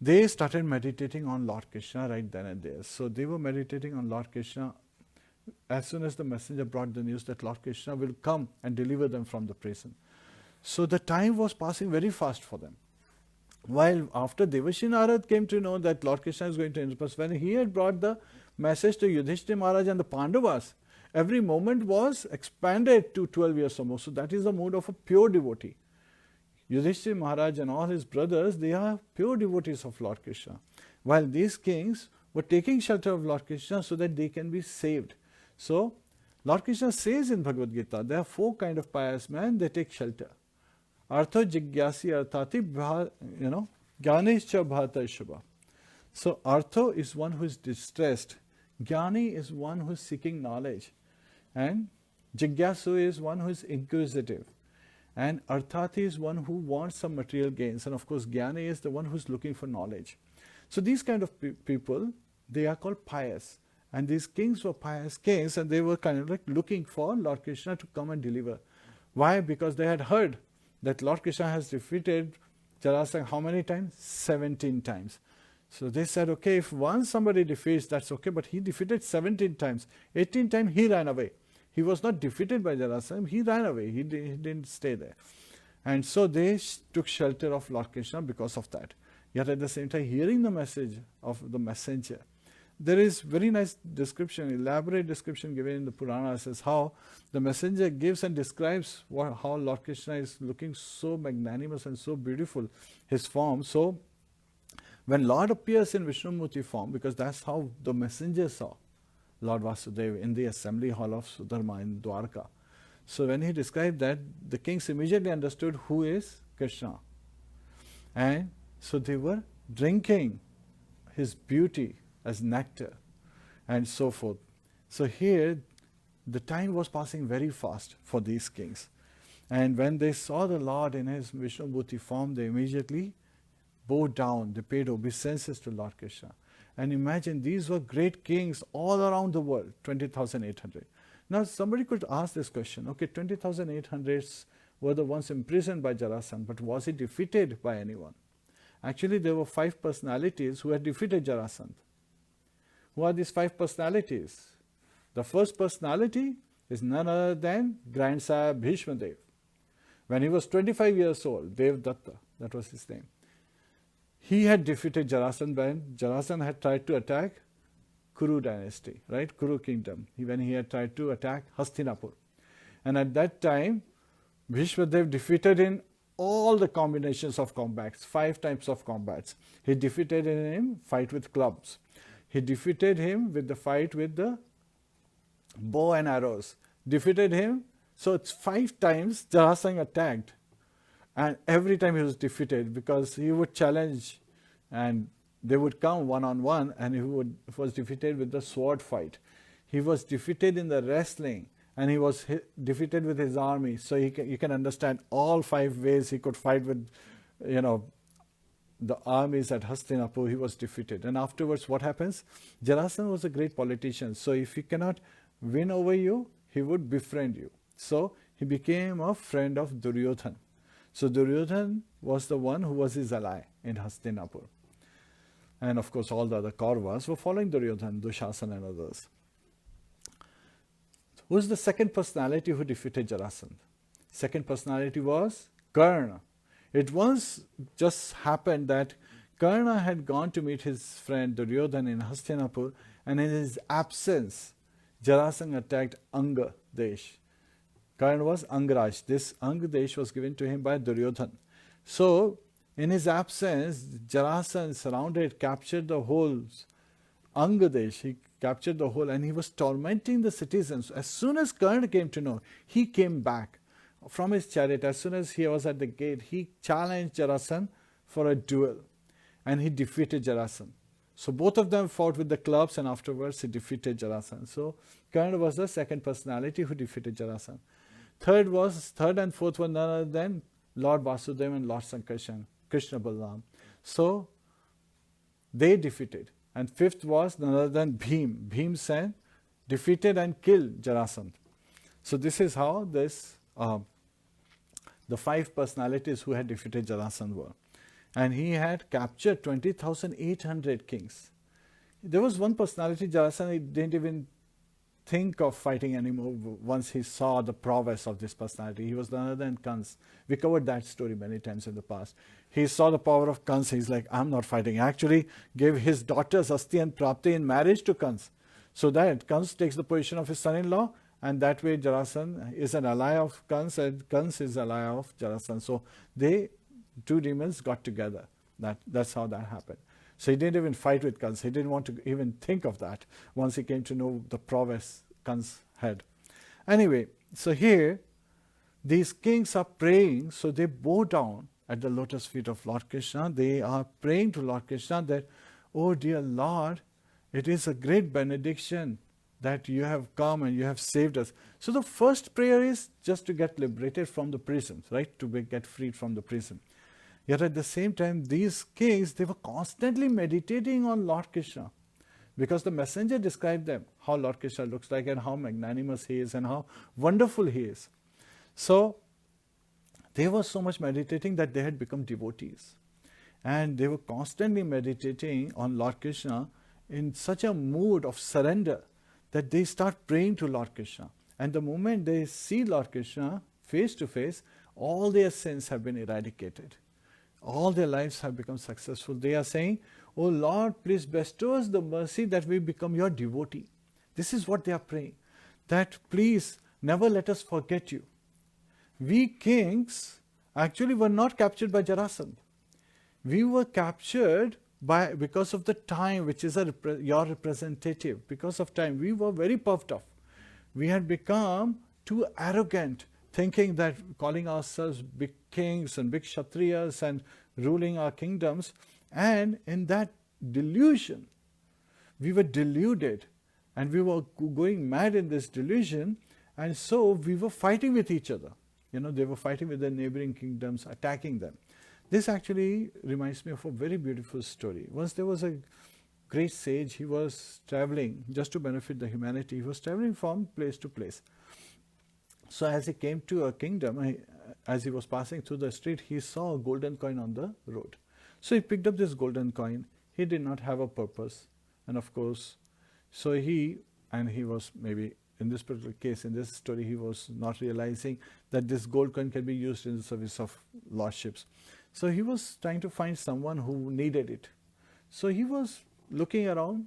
they started meditating on Lord Krishna right then and there. So they were meditating on Lord Krishna as soon as the messenger brought the news that Lord Krishna will come and deliver them from the prison. So the time was passing very fast for them. While after Devashi Narad came to know that Lord Krishna is going to enter, when he had brought the message to Yudhishthira Maharaj and the Pandavas, every moment was expanded to 12 years or more. So that is the mood of a pure devotee. Yudhishthira Maharaj and all his brothers, they are pure devotees of Lord Krishna. While these kings were taking shelter of Lord Krishna so that they can be saved. So Lord Krishna says in Bhagavad Gita, there are 4 kinds of pious men, they take shelter. Artho jigyasi arthati jnanischa bhata shubha. So Artho is one who is distressed. Jnani is one who is seeking knowledge. And Jigyasu is one who is inquisitive. And Arthati is one who wants some material gains. And of course, Jnani is the one who is looking for knowledge. So these kind of people, they are called pious. And these kings were pious kings, and they were kind of like looking for Lord Krishna to come and deliver. Why? Because they had heard that Lord Krishna has defeated Jarasandha how many times? 17 times. So they said, okay, if once somebody defeats, that's okay, but he defeated 17 times. 18 times he ran away. He was not defeated by Jarasandha, he ran away, he didn't stay there. And so they took shelter of Lord Krishna because of that. Yet at the same time, hearing the message of the messenger, there is very nice description, elaborate description given in the Puranas as how the messenger gives and describes how Lord Krishna is looking so magnanimous and so beautiful, his form. So when Lord appears in Vishnumurti form, because that's how the messenger saw Lord Vasudeva in the assembly hall of Sudharma in Dwarka. So when he described that, the kings immediately understood who is Krishna. And so they were drinking his beauty as nectar and so forth. So here the time was passing very fast for these kings. And when they saw the Lord in his Vishnumurti form, they immediately bowed down, they paid obeisances to Lord Krishna. And imagine, these were great kings all around the world, 20,800. Now somebody could ask this question, okay, 20,800s were the ones imprisoned by Jarasandha, but was he defeated by anyone? Actually, there were 5 personalities who had defeated Jarasandha. Who are these 5 personalities? The first personality is none other than grandson Bhishma Dev. When he was 25 years old, Devdatta, that was his name, he had defeated Jarasandha when Jarasandha had tried to attack Kuru dynasty, right? Kuru kingdom, when he had tried to attack Hastinapur. And at that time, Bhishma Dev defeated in all the combinations of combats, 5 types of combats. He defeated him fight with clubs. He defeated him with the fight with the bow and arrows. Defeated him. So it's 5 times Jarasandha attacked. And every time he was defeated because he would challenge and they would come one-on-one and he was defeated with the sword fight. He was defeated in the wrestling and he was defeated with his army. So you can understand all 5 ways he could fight with, the armies at Hastinapur. He was defeated. And afterwards what happens? Jarasandha was a great politician. So if he cannot win over you, he would befriend you. So he became a friend of Duryodhana. So Duryodhana was the one who was his ally in Hastinapur. And of course all the other Kauravas were following Duryodhana, Dushasana and others. Who is the second personality who defeated Jarasandha? Second personality was Kṛṣṇa. It once just happened that Kṛṣṇa had gone to meet his friend Duryodhana in Hastinapur, and in his absence, Jarasandha attacked Anga Desh. Kṛṣṇa was Angaraj. This Anga Desh was given to him by Duryodhana. So, in his absence, Jarasandha surrounded, captured the whole Anga Desh. He captured the whole and he was tormenting the citizens. As soon as Kṛṣṇa came to know, he came back from his chariot. As soon as he was at the gate, he challenged Jarasandha for a duel and he defeated Jarasandha. So both of them fought with the clubs and afterwards he defeated Jarasandha. So Kṛṣṇa was the second personality who defeated Jarasandha. Third and fourth were none other than Lord Vasudeva and Lord Sankarshan, Krishna Balaram. So they defeated. And fifth was none other than Bhim. Bhimsen defeated and killed Jarasandha. So this is how the 5 personalities who had defeated Jarasandha were. And he had captured 20,800 kings. There was one personality, Jarasandha didn't even think of fighting anymore once he saw the prowess of this personality. He was none other than Kṛṣṇa. We covered that story many times in the past. He saw the power of Kṛṣṇa. He's like, I'm not fighting. He actually gave his daughters Asti and Prapti in marriage to Kṛṣṇa. So that Kṛṣṇa takes the position of his son-in-law, and that way Jarasandha is an ally of Kṛṣṇa and Kṛṣṇa is an ally of Jarasandha. So they, 2 demons, got together. That's how that happened. So he didn't even fight with Kṛṣṇa. He didn't want to even think of that once he came to know the prowess Kṛṣṇa had. Anyway, so here these kings are praying, so they bow down at the lotus feet of Lord Kṛṣṇa. They are praying to Lord Kṛṣṇa that, oh dear Lord, it is a great benediction that you have come and you have saved us. So the first prayer is just to get liberated from the prison, right? To get freed from the prison. Yet at the same time, these kings, they were constantly meditating on Lord Kṛṣṇa. Because the messenger described them, how Lord Kṛṣṇa looks like and how magnanimous he is and how wonderful he is. So they were so much meditating that they had become devotees. And they were constantly meditating on Lord Kṛṣṇa in such a mood of surrender that they start praying to Lord Kṛṣṇa. And the moment they see Lord Kṛṣṇa face to face, all their sins have been eradicated. All their lives have become successful. They are saying, oh Lord, please bestow us the mercy that we become your devotee. This is what they are praying. That please never let us forget you. We kings actually were not captured by Jarasandha. We were captured because of the time, which is your representative. Because of time, we were very puffed up. We had become too arrogant, thinking that calling ourselves big kings and big kshatriyas and ruling our kingdoms. And in that delusion, we were deluded and we were going mad in this delusion. And so we were fighting with each other. They were fighting with the neighboring kingdoms, attacking them. This actually reminds me of a very beautiful story. Once there was a great sage, he was traveling just to benefit the humanity. He was traveling from place to place. So as he came to a kingdom, as he was passing through the street, he saw a golden coin on the road. So he picked up this golden coin. He did not have a purpose. And of course, so he was maybe, in this particular case, in this story, he was not realizing that this gold coin can be used in the service of lordships. So he was trying to find someone who needed it. So he was looking around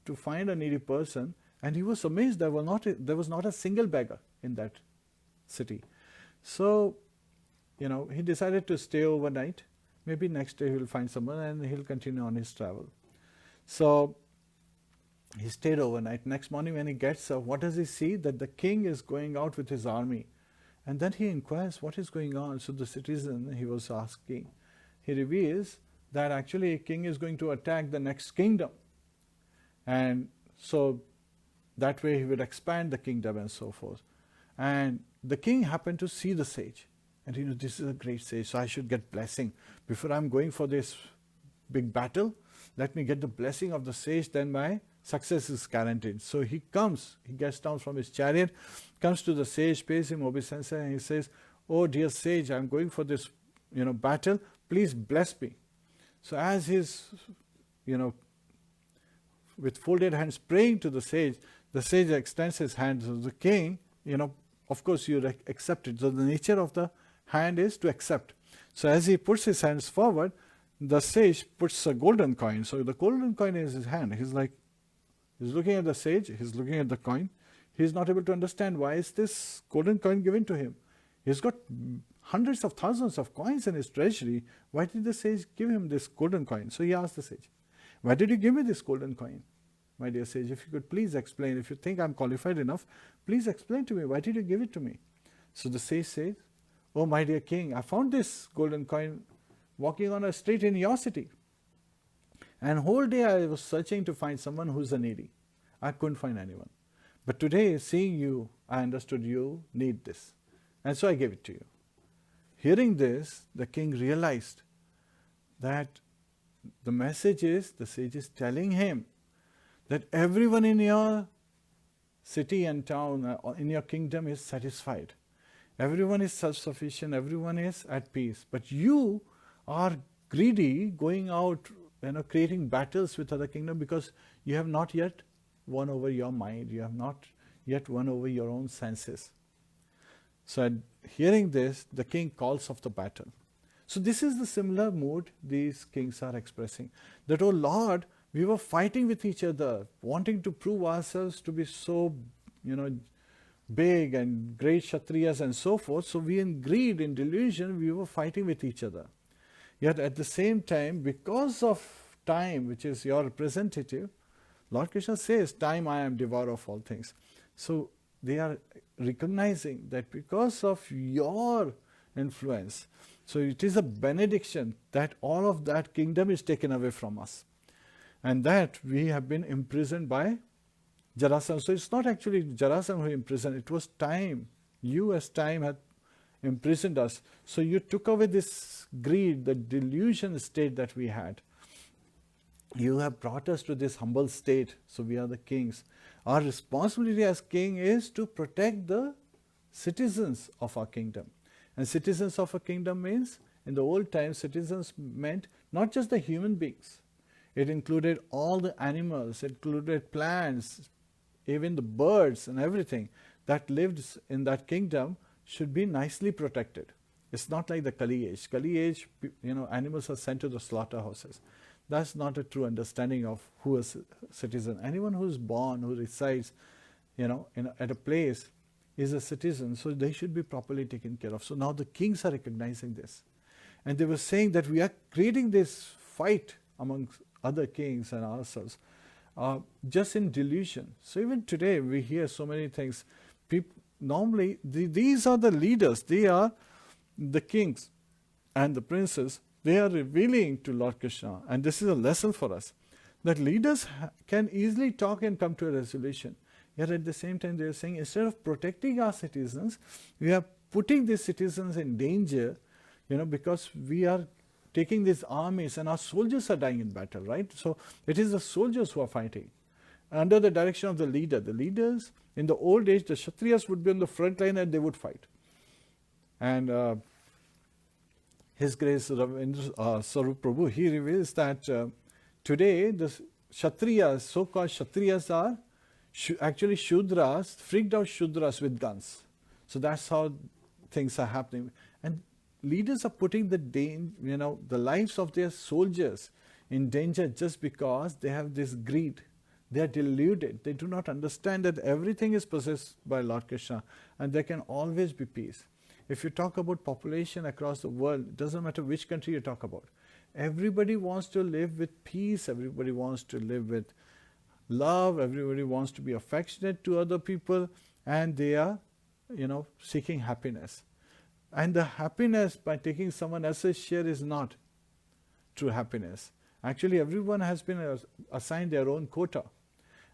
to find a needy person, and he was amazed there was not a single beggar in that city. So, he decided to stay overnight. Maybe next day he will find someone and he'll continue on his travel. So he stayed overnight. Next morning when he gets up, what does he see? That the king is going out with his army. And then he inquires what is going on. So the citizen he was asking, he reveals that actually a king is going to attack the next kingdom. And so that way he would expand the kingdom and so forth. And the king happened to see the sage. And this is a great sage, so I should get blessing. Before I'm going for this big battle, let me get the blessing of the sage, then my success is guaranteed. So he gets down from his chariot, comes to the sage, pays him obeisance, and he says, "Oh dear sage, I'm going for this battle, please bless me." So as he's with folded hands praying to the sage extends his hand. So the king, of course you accept it. So the nature of the hand is to accept. So as he puts his hands forward, the sage puts a golden coin. So the golden coin is his hand. He's looking at the sage, he's looking at the coin. He's not able to understand why is this golden coin given to him. He's got hundreds of thousands of coins in his treasury. Why did the sage give him this golden coin? So he asked the sage, "Why did you give me this golden coin? My dear sage, if you could please explain, if you think I'm qualified enough, please explain to me, why did you give it to me?" So the sage says, "Oh my dear king, I found this golden coin walking on a street in your city. And whole day I was searching to find someone who's a needy. I couldn't find anyone. But today, seeing you, I understood you need this. And so I gave it to you." Hearing this, the king realized that the message is, the sage is telling him that everyone in your city and town, in your kingdom is satisfied. Everyone is self-sufficient, everyone is at peace. But you are greedy, going out, creating battles with other kingdoms because you have not yet won over your mind, you have not yet won over your own senses. So at hearing this, the king calls off the battle. So this is the similar mood these kings are expressing. That, "Oh Lord, we were fighting with each other, wanting to prove ourselves to be so, big and great Kshatriyas and so forth. So we in greed, in delusion, we were fighting with each other. Yet at the same time, because of time, which is your representative, Lord Krishna says, 'Time I am devourer of all things.' So they are recognizing that because of your influence, so it is a benediction that all of that kingdom is taken away from us. And that we have been imprisoned by Jarasandha. So it's not actually Jarasandha who imprisoned, it was time. You as time had imprisoned us. So you took away this greed, the delusion state that we had. You have brought us to this humble state. So we are the kings. Our responsibility as king is to protect the citizens of our kingdom. And citizens of a kingdom means, in the old times, citizens meant not just the human beings. It included all the animals, it included plants, even the birds and everything that lived in that kingdom should be nicely protected. It's not like the Kali age. Kali age, animals are sent to the slaughterhouses. That's not a true understanding of who is a citizen. Anyone who is born, who resides, at a place is a citizen, so they should be properly taken care of. So now the kings are recognizing this. And they were saying that we are creating this fight amongst other kings and ourselves, just in delusion. So even today we hear so many things. Normally, these are the leaders, they are the kings and the princes, they are revealing to Lord Krishna. And this is a lesson for us, that leaders can easily talk and come to a resolution. Yet at the same time they are saying, instead of protecting our citizens, we are putting these citizens in danger, because we are taking these armies, and our soldiers are dying in battle, right? So it is the soldiers who are fighting under the direction of the leader. The leaders, in the old age, the Kshatriyas would be on the front line and they would fight. And His Grace Sarup Prabhu, he reveals that today the Kshatriyas, so-called Kshatriyas, are actually Shudras, freaked out Shudras with guns. So that's how things are happening. And leaders are putting the lives of their soldiers in danger just because they have this greed. They are deluded. They do not understand that everything is possessed by Lord Krishna and there can always be peace. If you talk about population across the world, it doesn't matter which country you talk about. Everybody wants to live with peace. Everybody wants to live with love. Everybody wants to be affectionate to other people, and they are, seeking happiness. And the happiness by taking someone else's share is not true happiness. Actually, everyone has been assigned their own quota.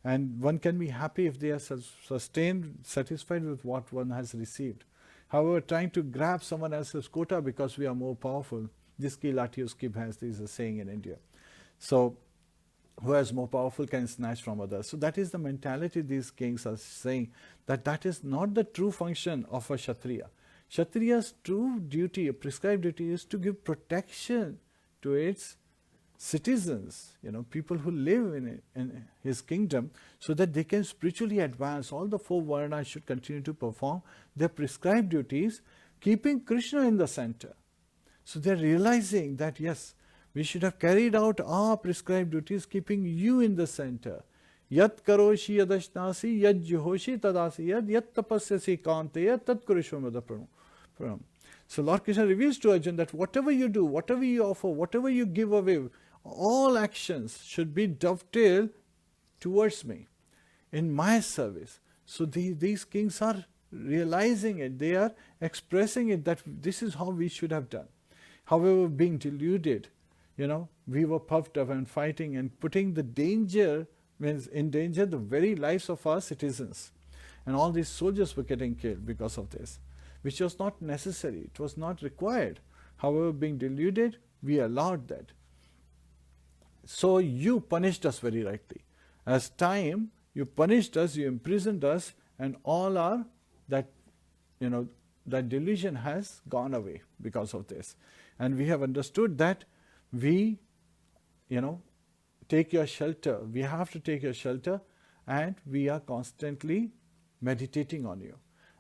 And one can be happy if they are sustained, satisfied with what one has received. However, trying to grab someone else's quota because we are more powerful, jiski lati uski bhais, is a saying in India. So, who is more powerful can snatch from others. So that is the mentality these kings are saying, that is not the true function of a Kshatriya. Kshatriya's true duty, a prescribed duty, is to give protection to its citizens, people who live in his kingdom, so that they can spiritually advance. All the four varnas should continue to perform their prescribed duties, keeping Kṛṣna in the center. So they are realizing that yes, we should have carried out our prescribed duties, keeping you in the center. Yat karoshi yadashnasi yad juhoshi tadasi yat tapasyasi kanteya tat kurishvamada pranam. So Lord Krishna reveals to Arjuna that whatever you do, whatever you offer, whatever you give away, all actions should be dovetailed towards me, in my service. So these kings are realizing it, they are expressing it, that this is how we should have done. However, being deluded, we were puffed up and fighting and putting in danger the very lives of our citizens. And all these soldiers were getting killed because of this, which was not necessary, it was not required. However, being deluded, we allowed that. So you punished us very rightly. As time, you punished us, you imprisoned us, and all that delusion has gone away because of this. And we have understood that we, take your shelter. We have to take your shelter, and we are constantly meditating on you.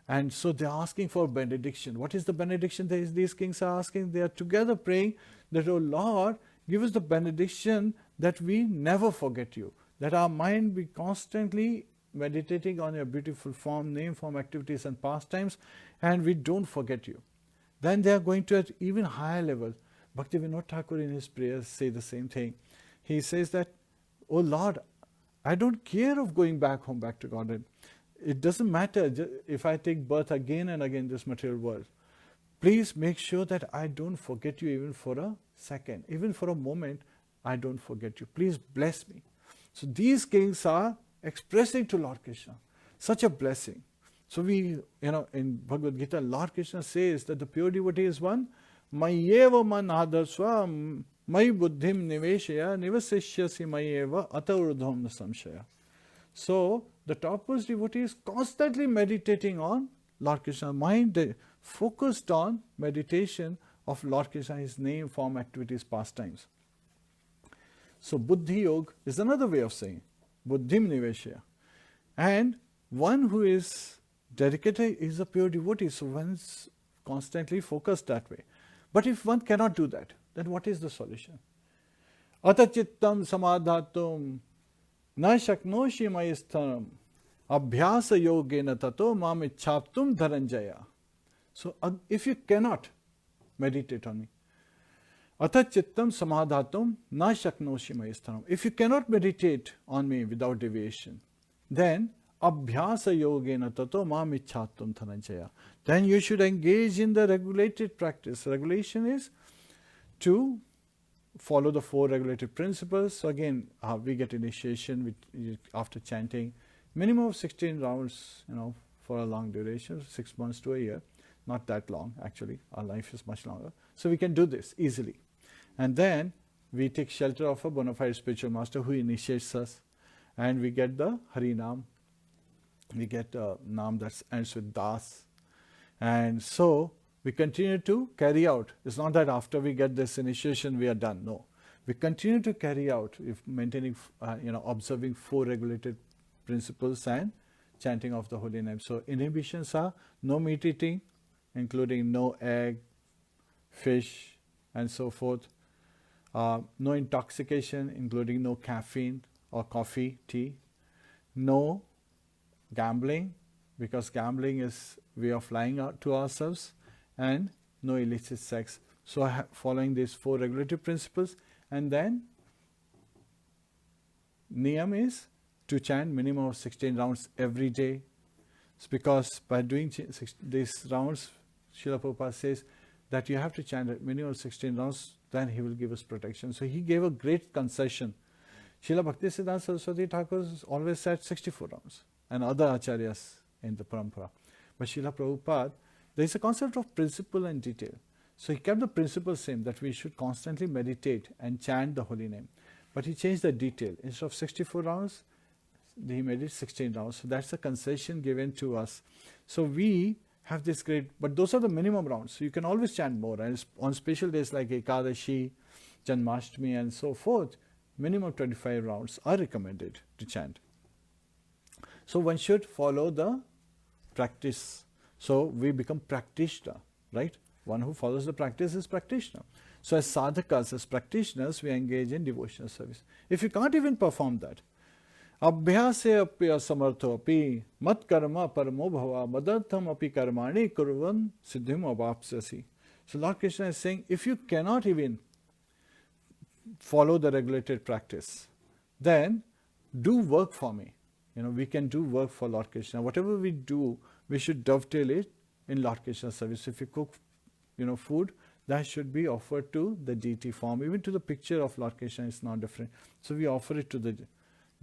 And so they are asking for benediction. What is the benediction these kings are asking? They are together praying that, oh Lord, give us the benediction that we never forget you, that our mind be constantly meditating on your beautiful form, name, form, activities and pastimes, and we don't forget you. Then they are going to an even higher level. Bhakti Vinod Thakur in his prayers say the same thing. He says that, oh Lord, I don't care of going back home, back to Godhead. It doesn't matter if I take birth again and again in this material world. Please make sure that I don't forget you even for a second, even for a moment, I don't forget you. Please bless me. So these kings are expressing to Lord Krishna such a blessing. So we, in Bhagavad Gita, Lord Krishna says that the pure devotee is one, Mayeva man adarsva, May buddhim niveshaya, nivasishyasi mayeva ataurudham samshaya. So the topmost devotee is constantly meditating on Lord Krishna. Mind focused on meditation of Lord Krishna, his name, form, activities, pastimes. So Buddhi Yoga is another way of saying Buddhim Niveshya. And one who is dedicated is a pure devotee, so one's constantly focused that way. But if one cannot do that, then what is the solution? Atachittam samadhatum na shaknoshi mayistharam abhyasa yogena tato mamichhaptum dharanjaya. So if you cannot meditate on me, atachittam samadhatum na shaknoshi mayistharam. If you cannot meditate on me without deviation, then abhyasa yogena tato mamichhaptum dharanjaya. Then you should engage in the regulated practice. Regulation is to follow the four regulated principles. So again, we get initiation after chanting minimum of 16 rounds, for a long duration, 6 months to a year. Not that long, actually. Our life is much longer. So we can do this easily. And then we take shelter of a bona fide spiritual master who initiates us, and we get the Harinam. We get a Naam that ends with Das. And so we continue to carry out. It's not that after we get this initiation we are done. No. We continue to carry out, if maintaining, observing 4 regulated principles and chanting of the holy name. So inhibitions are no meat eating, including no egg, fish, and so forth. No intoxication, including no caffeine or coffee, tea. No gambling, because gambling is way of lying out to ourselves, and no illicit sex. So following these 4 regulative principles, and then niyam is to chant minimum of 16 rounds every day. It's because by doing these rounds, Srila Prabhupada says that you have to chant at minimum 16 rounds, then he will give us protection. So he gave a great concession. Srila Bhaktisiddhanta Saraswati Thakur always said 64 rounds, and other acharyas in the parampara. But Srila Prabhupada, there is a concept of principle and detail. So he kept the principle same, that we should constantly meditate and chant the holy name. But he changed the detail. Instead of 64 rounds, he made it 16 rounds. So that's a concession given to us. So we have this great, but those are the minimum rounds. So you can always chant more. And on special days like Ekadashi, Janmashtami, and so forth, minimum 25 rounds are recommended to chant. So one should follow the practice. So we become practitioner, right? One who follows the practice is practitioner. So as sadhakas, as practitioners, we engage in devotional service. If you can't even perform that, abhyase apya samartho api mat karma paramo bhava madartham api karmani kurvan siddhim avapsyasi. So Lord Krishna is saying, if you cannot even follow the regulated practice, then do work for me. We can do work for Lord Krishna. Whatever we do, we should dovetail it in Lord Krishna's service. If you cook, food, that should be offered to the deity form. Even to the picture of Lord Krishna is not different. So we offer it to the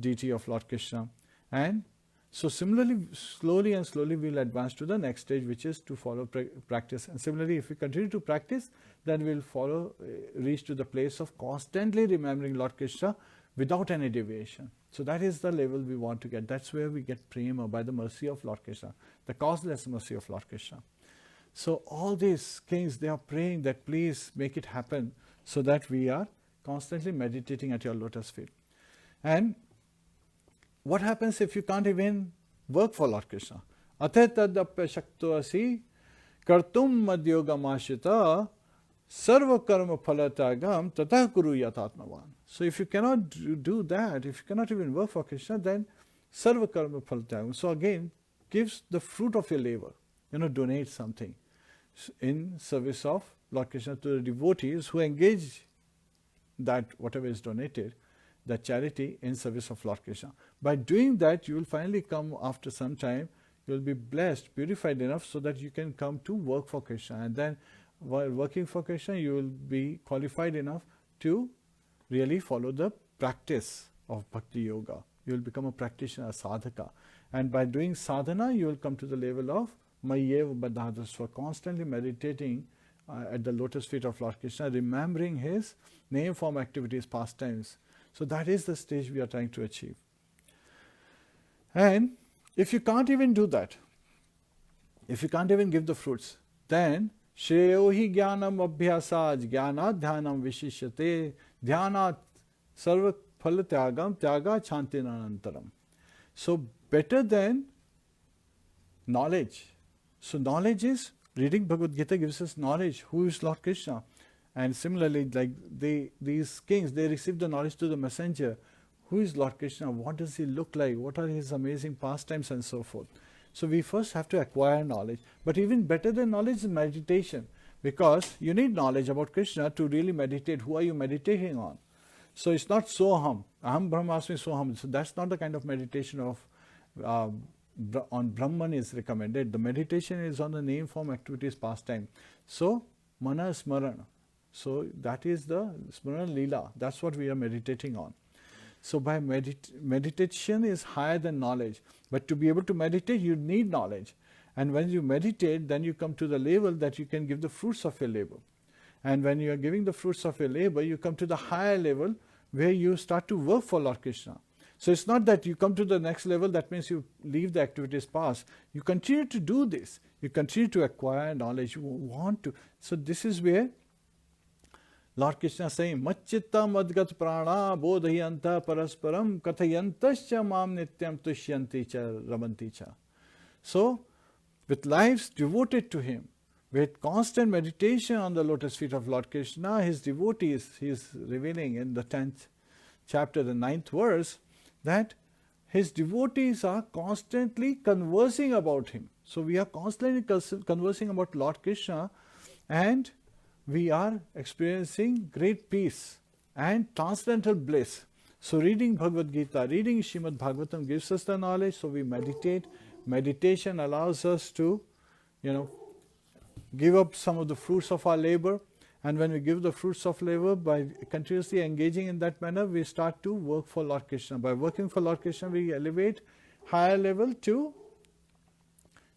deity of Lord Krishna. And so similarly, slowly and slowly we will advance to the next stage, which is to follow practice. And similarly, if we continue to practice, then we will reach to the place of constantly remembering Lord Krishna without any deviation. So that is the level we want to get. That's where we get prema, by the mercy of Lord Krishna, the causeless mercy of Lord Krishna. So all these kings, they are praying that please make it happen, so that we are constantly meditating at your lotus feet. And what happens if you can't even work for Lord Krishna? Atetadapya shakto asi kartum madyogamashita sarva karma phalatagam tata kuru yatatmavan. So if you cannot do that, if you cannot even work for Krishna, then sarva karma phalatagam. So again, gives the fruit of your labor. Donate something in service of Lord Krishna to the devotees who engage that whatever is donated, that charity, in service of Lord Krishna. By doing that, you will finally come after some time, you will be blessed, purified enough so that you can come to work for Krishna. And then while working for Krishna, you will be qualified enough to really follow the practice of Bhakti Yoga. You will become a practitioner, a sadhaka. And by doing sadhana, you will come to the level of Mayyev Badhadasva, constantly meditating at the lotus feet of Lord Krishna, remembering his name, form, activities, pastimes. So that is the stage we are trying to achieve. And if you can't even do that, if you can't even give the fruits, then Shreyo hi jnanam abhyasaj jnanat dhyanam vishishyate dhyanat sarva phala tyagam tyaga chantinanantaram. So better than knowledge. So knowledge is, reading Bhagavad Gita gives us knowledge, who is Lord Krishna. And similarly, like these kings, they receive the knowledge to the messenger. Who is Lord Krishna? What does he look like? What are his amazing pastimes and so forth? So we first have to acquire knowledge. But even better than knowledge is meditation. Because you need knowledge about Krishna to really meditate. Who are you meditating on? So it's not soham. Aham brahmasmi soham. So that's not the kind of meditation of on Brahman is recommended. The meditation is on the name, form, activities, pastime. So mana smarana. So that is the smarana lila. That's what we are meditating on. So by meditation is higher than knowledge. But to be able to meditate, you need knowledge. And when you meditate, then you come to the level that you can give the fruits of your labor. And when you are giving the fruits of your labor, you come to the higher level where you start to work for Lord Krishna. So it's not that you come to the next level, that means you leave the activities past. You continue to do this. You continue to acquire knowledge. You want to. So this is where Lord Krishna is saying, Macchitta madgat prana bodhayanta parasparam kathayantascha mam nityam tushyanti cha ramanti cha. So, with lives devoted to Him, with constant meditation on the lotus feet of Lord Krishna, His devotees, He is revealing in the 10th chapter, the 9th verse, that His devotees are constantly conversing about Him. So we are constantly conversing about Lord Krishna, and we are experiencing great peace and transcendental bliss. So reading Bhagavad Gita, reading Srimadbhagavatam gives us the knowledge, so we meditate. Meditation allows us to, give up some of the fruits of our labor. And when we give the fruits of labor, by continuously engaging in that manner, we start to work for Lord Krishna. By working for Lord Krishna, we elevate higher level to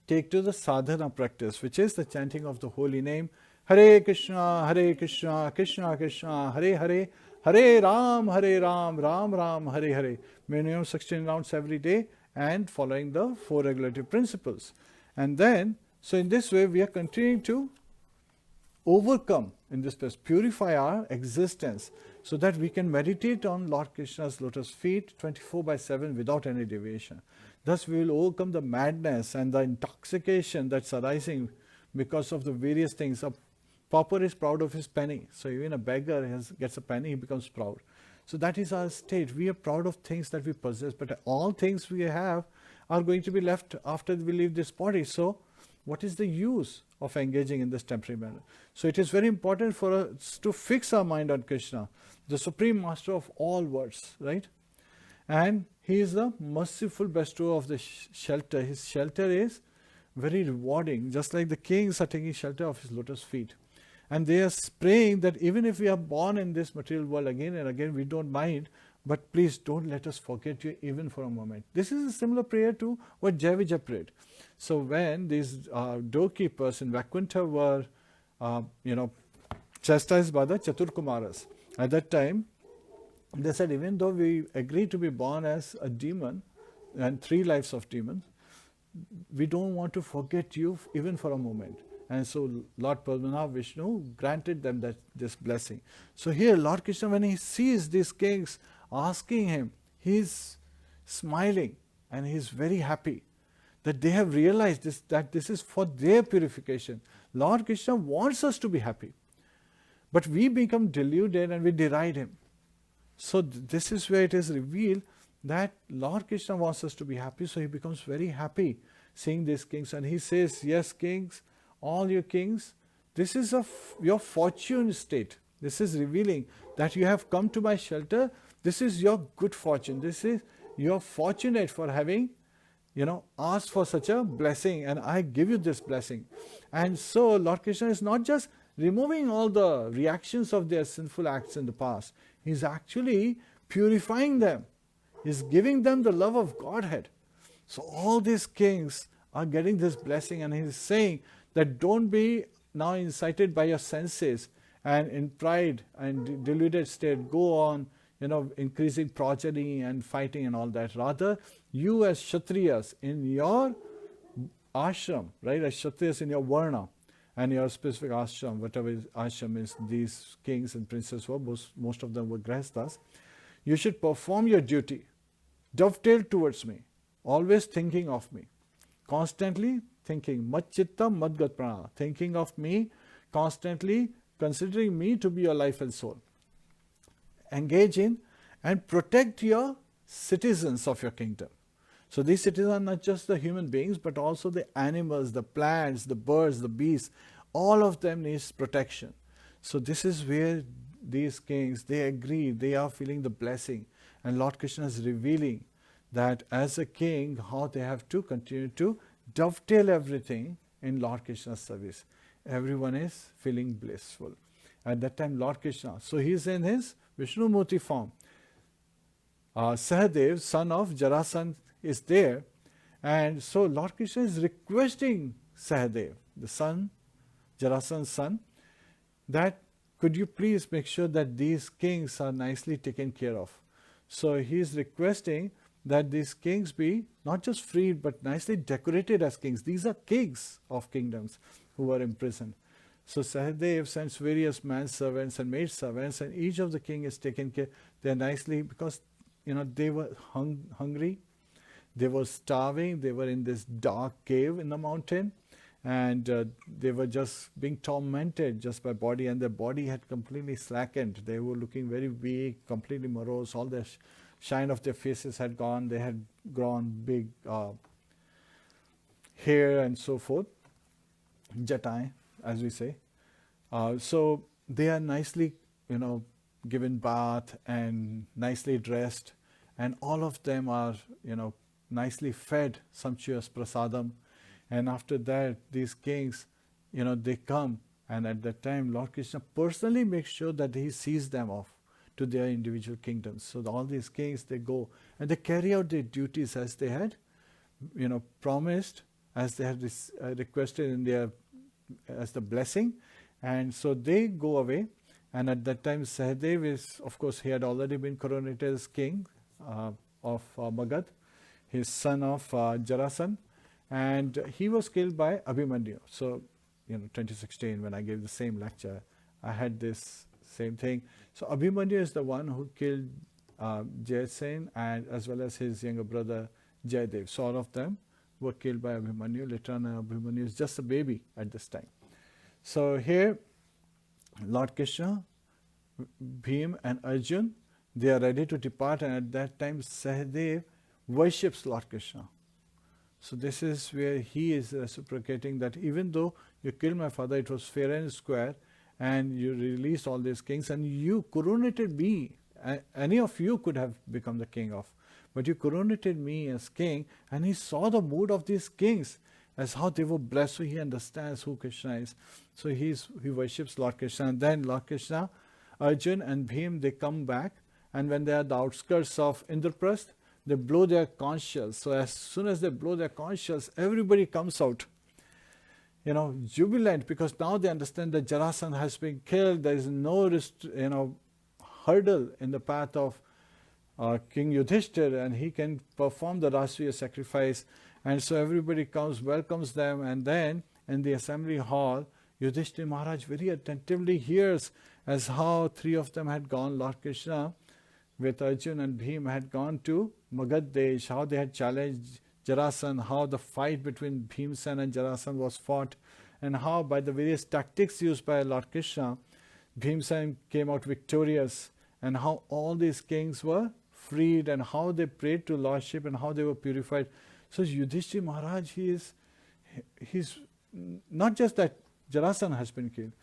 take to the sadhana practice, which is the chanting of the holy name. Hare Krishna, Krishna Krishna, Hare Hare, Hare Ram, Ram Ram, Hare Hare. Minimum 16 rounds every day and following the 4 regulative principles. And then, so in this way, we are continuing to overcome in this place, purify our existence, so that we can meditate on Lord Krishna's lotus feet 24/7 without any deviation. Thus we will overcome the madness and the intoxication that's arising because of the various things. A pauper is proud of his penny. So even a beggar gets a penny, he becomes proud. So that is our state. We are proud of things that we possess, but all things we have are going to be left after we leave this body. So what is the use of engaging in this temporary manner? So it is very important for us to fix our mind on Krishna, the supreme master of all worlds, right? And He is the merciful bestower of the shelter. His shelter is very rewarding, just like the kings are taking shelter of His lotus feet. And they are praying that even if we are born in this material world again and again, we don't mind, but please don't let us forget You even for a moment. This is a similar prayer to what Jiva prayed. So when these doorkeepers in Vaikuntha were, chastised by the Chaturkumaras, at that time, they said, even though we agree to be born as a demon and 3 lives of demons, we don't want to forget You even for a moment. And so Lord Padmanabha Vishnu granted them this blessing. So here Lord Krishna, when He sees these kings asking Him, He is smiling and He is very happy that they have realized that this is for their purification. Lord Krishna wants us to be happy. But we become deluded and we deride Him. So this is where it is revealed that Lord Krishna wants us to be happy. So He becomes very happy seeing these kings. And He says, yes, kings, all you kings, this is your fortune state. This is revealing that you have come to my shelter. This is your good fortune. This is, you're fortunate for having, asked for such a blessing, and I give you this blessing. And so Lord Krishna is not just removing all the reactions of their sinful acts in the past. He's actually purifying them. He's giving them the love of Godhead. So all these kings are getting this blessing, and He's saying that don't be now incited by your senses and in pride and deluded state go on, increasing progeny and fighting and all that. Rather, you as Kshatriyas in your ashram, right, as Kshatriyas in your varna and your specific ashram, whatever ashram is, these kings and princes were, most of them were grihasthas, you should perform your duty, dovetail towards me, always thinking of me, constantly thinking, Macchitta madgat prana, thinking of me, constantly considering me to be your life and soul. Engage in and protect your citizens of your kingdom. So these citizens are not just the human beings, but also the animals, the plants, the birds, the beasts. All of them needs protection. So this is where these kings, they agree, they are feeling the blessing. And Lord Krishna is revealing that as a king, how they have to continue to dovetail everything in Lord Krishna's service. Everyone is feeling blissful. At that time, Lord Krishna, so he is in his Vishnu Murti form. Sahadev, son of Jarasandha, is there. And so Lord Krishna is requesting Sahadev, the son, Jarasandha's son, that could you please make sure that these kings are nicely taken care of? So he is requesting that these kings be not just freed but nicely decorated as kings. These are kings of kingdoms who were imprisoned. So Sahadev sends various manservants and maidservants, and each of the king is taken care. They are nicely, because they were hungry, they were starving, they were in this dark cave in the mountain, and they were just being tormented just by body, and their body had completely slackened. They were looking very weak, completely morose. All the shine of their faces had gone. They had grown big hair and so forth, jatai, as we say. So they are nicely, given bath and nicely dressed, and all of them are, nicely fed sumptuous prasadam. And after that, these kings, they come, and at that time, Lord Krishna personally makes sure that he sees them off to their individual kingdoms. So all these kings, they go and they carry out their duties as they had, promised, as they had requested in their, as the blessing. And so they go away. And at that time, Sahadev is, of course, he had already been coronated as king of Magad, his son of Jarasan. And he was killed by Abhimanyu. So, 2016, when I gave the same lecture, I had this same thing. So Abhimanyu is the one who killed Jayasen, and as well as his younger brother Jayadev. So all of them were killed by Abhimanyu. Later on, Abhimanyu is just a baby at this time. So here, Lord Krishna, Bhim and Arjun, they are ready to depart, and at that time Sahadev worships Lord Krishna. So this is where he is reciprocating that even though you killed my father, it was fair and square, and you released all these kings, and you coronated me. Any of you could have become the king of, but you coronated me as king. And he saw the mood of these kings as how they were blessed, so he understands who Krishna is. So he worships Lord Krishna. And then Lord Krishna, Arjun and Bhim, they come back, and when they are at the outskirts of Indraprasth, they blow their conch shells. So as soon as they blow their conch shells, everybody comes out, jubilant, because now they understand that Jarasan has been killed. There is no hurdle in the path of King Yudhishthira, and he can perform the Rashtriya sacrifice. And so everybody comes, welcomes them, and then in the assembly hall, Yudhishthira Maharaj very attentively hears as how three of them had gone. Lord Krishna with Arjun and Bhim had gone to Magad Desh, how they had challenged Jarasan, how the fight between Bhimsen and Jarasan was fought, and how by the various tactics used by Lord Krishna, Bhimsen came out victorious, and how all these kings were freed, and how they prayed to Lordship, and how they were purified. So Yudhishthira Maharaj, he's not just that Jarasan has been killed,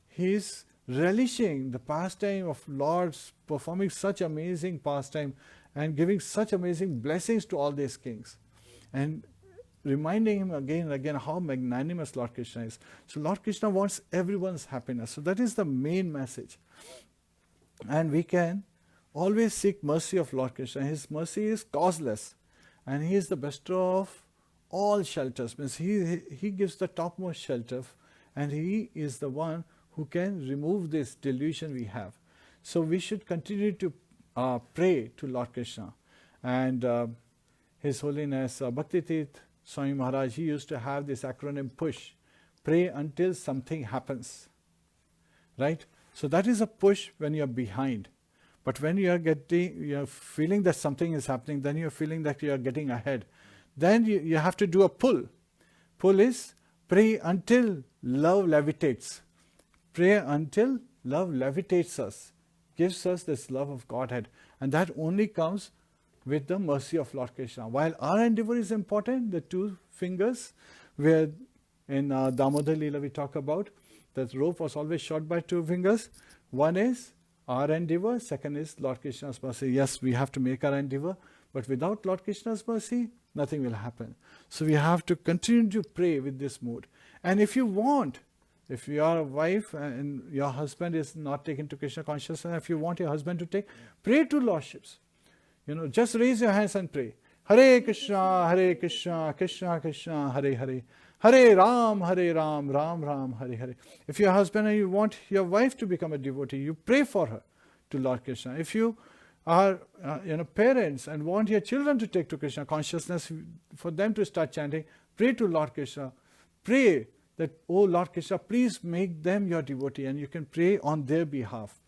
he is relishing the pastime of Lords, performing such amazing pastime and giving such amazing blessings to all these kings, and reminding him again and again how magnanimous Lord Krishna is. So Lord Krishna wants everyone's happiness. So that is the main message. And we can always seek mercy of Lord Krishna. His mercy is causeless, and he is the bestower of all shelters. Means he gives the topmost shelter, and he is the one who can remove this delusion we have. So we should continue to pray to Lord Krishna. And His Holiness Bhakti Tirth Swami Maharaj, he used to have this acronym PUSH, pray until something happens. Right? So that is a push when you are behind. But when you are feeling that something is happening, then you are feeling that you are getting ahead. Then you have to do a pull. Pull is pray until love levitates. Pray until love levitates us, gives us this love of Godhead. And that only comes with the mercy of Lord Krishna. While our endeavor is important, the two fingers, where in Damodar Leela we talk about, that rope was always shot by two fingers. One is our endeavor, second is Lord Krishna's mercy. Yes, we have to make our endeavor, but without Lord Krishna's mercy, nothing will happen. So we have to continue to pray with this mood. And if you want, if you are a wife and your husband is not taken to Krishna consciousness, if you want your husband to take, pray to Lordships. Just raise your hands and pray. Hare Krishna, Krishna Krishna, Hare Hare. Hare Ram, Ram Ram, Hare Hare. If you're a husband and you want your wife to become a devotee, you pray for her to Lord Krishna. If you are parents and want your children to take to Krishna consciousness, for them to start chanting, pray to Lord Krishna. Pray that, oh Lord Krishna, please make them your devotee, and you can pray on their behalf.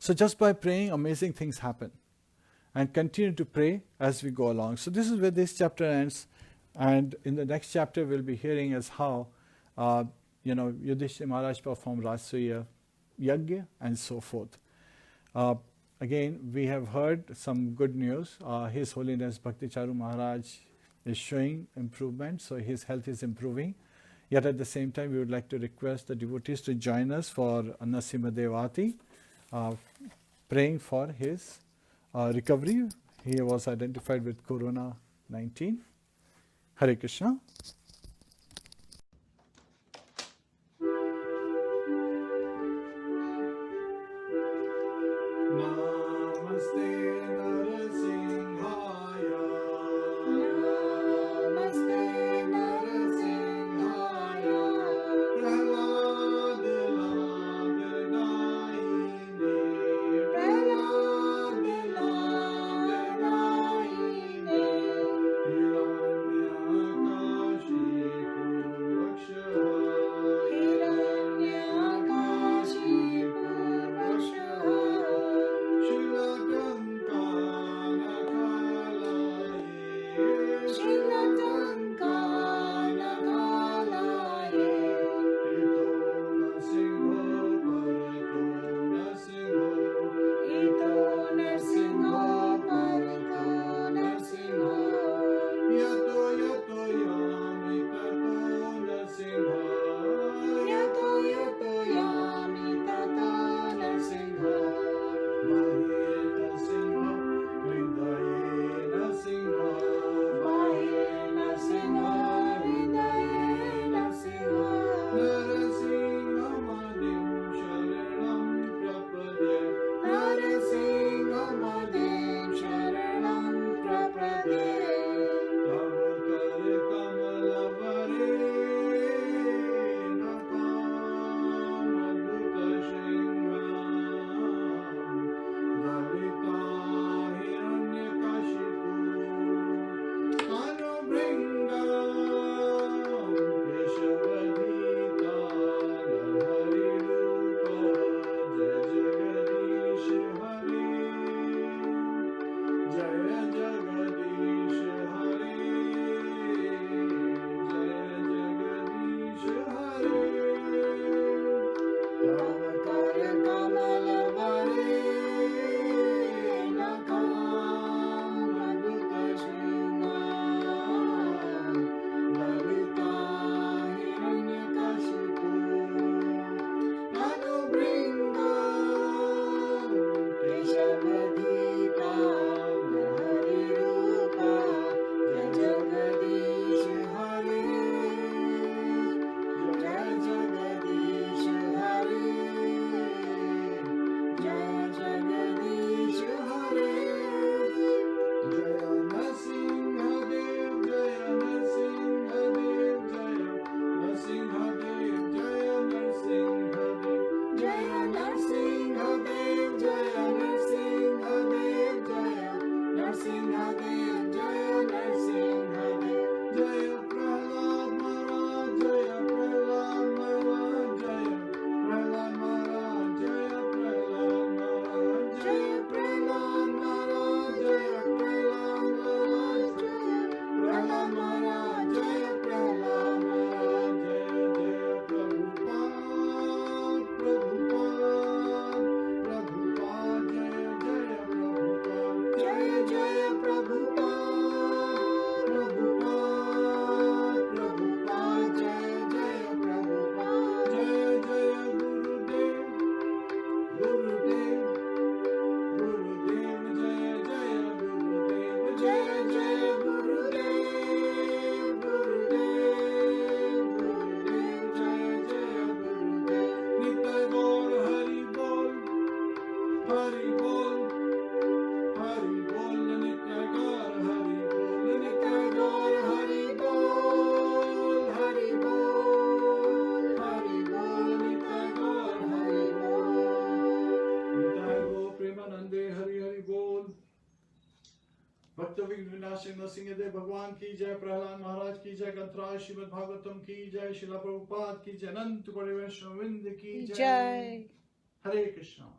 So just by praying, amazing things happen. And continue to pray as we go along. So this is where this chapter ends. And in the next chapter, we'll be hearing as how, Yudhishthira Maharaj performed Rajasuya Yajna and so forth. Again, we have heard some good news. His Holiness Bhakti Charu Maharaj is showing improvement, so his health is improving. Yet at the same time, we would like to request the devotees to join us for Nasima Devati, praying for his recovery. He was identified with Corona-19. Hare Krishna. Namaste Narasimhaya. Namaste Narasimhaya. Prahlad Ladnaine. Prahlad Ladnaine. Hiranyakashipu. भक्त विघ्न विनाशक नरसिंहदेव भगवान की जय, प्रहलाद महाराज की जय, ग्रंथराज श्रीमद् भागवतम की जय, शिला प्रभुपाद की जय, अनंत बड़े वैष्णव वृंद की जय। हरे कृष्णा।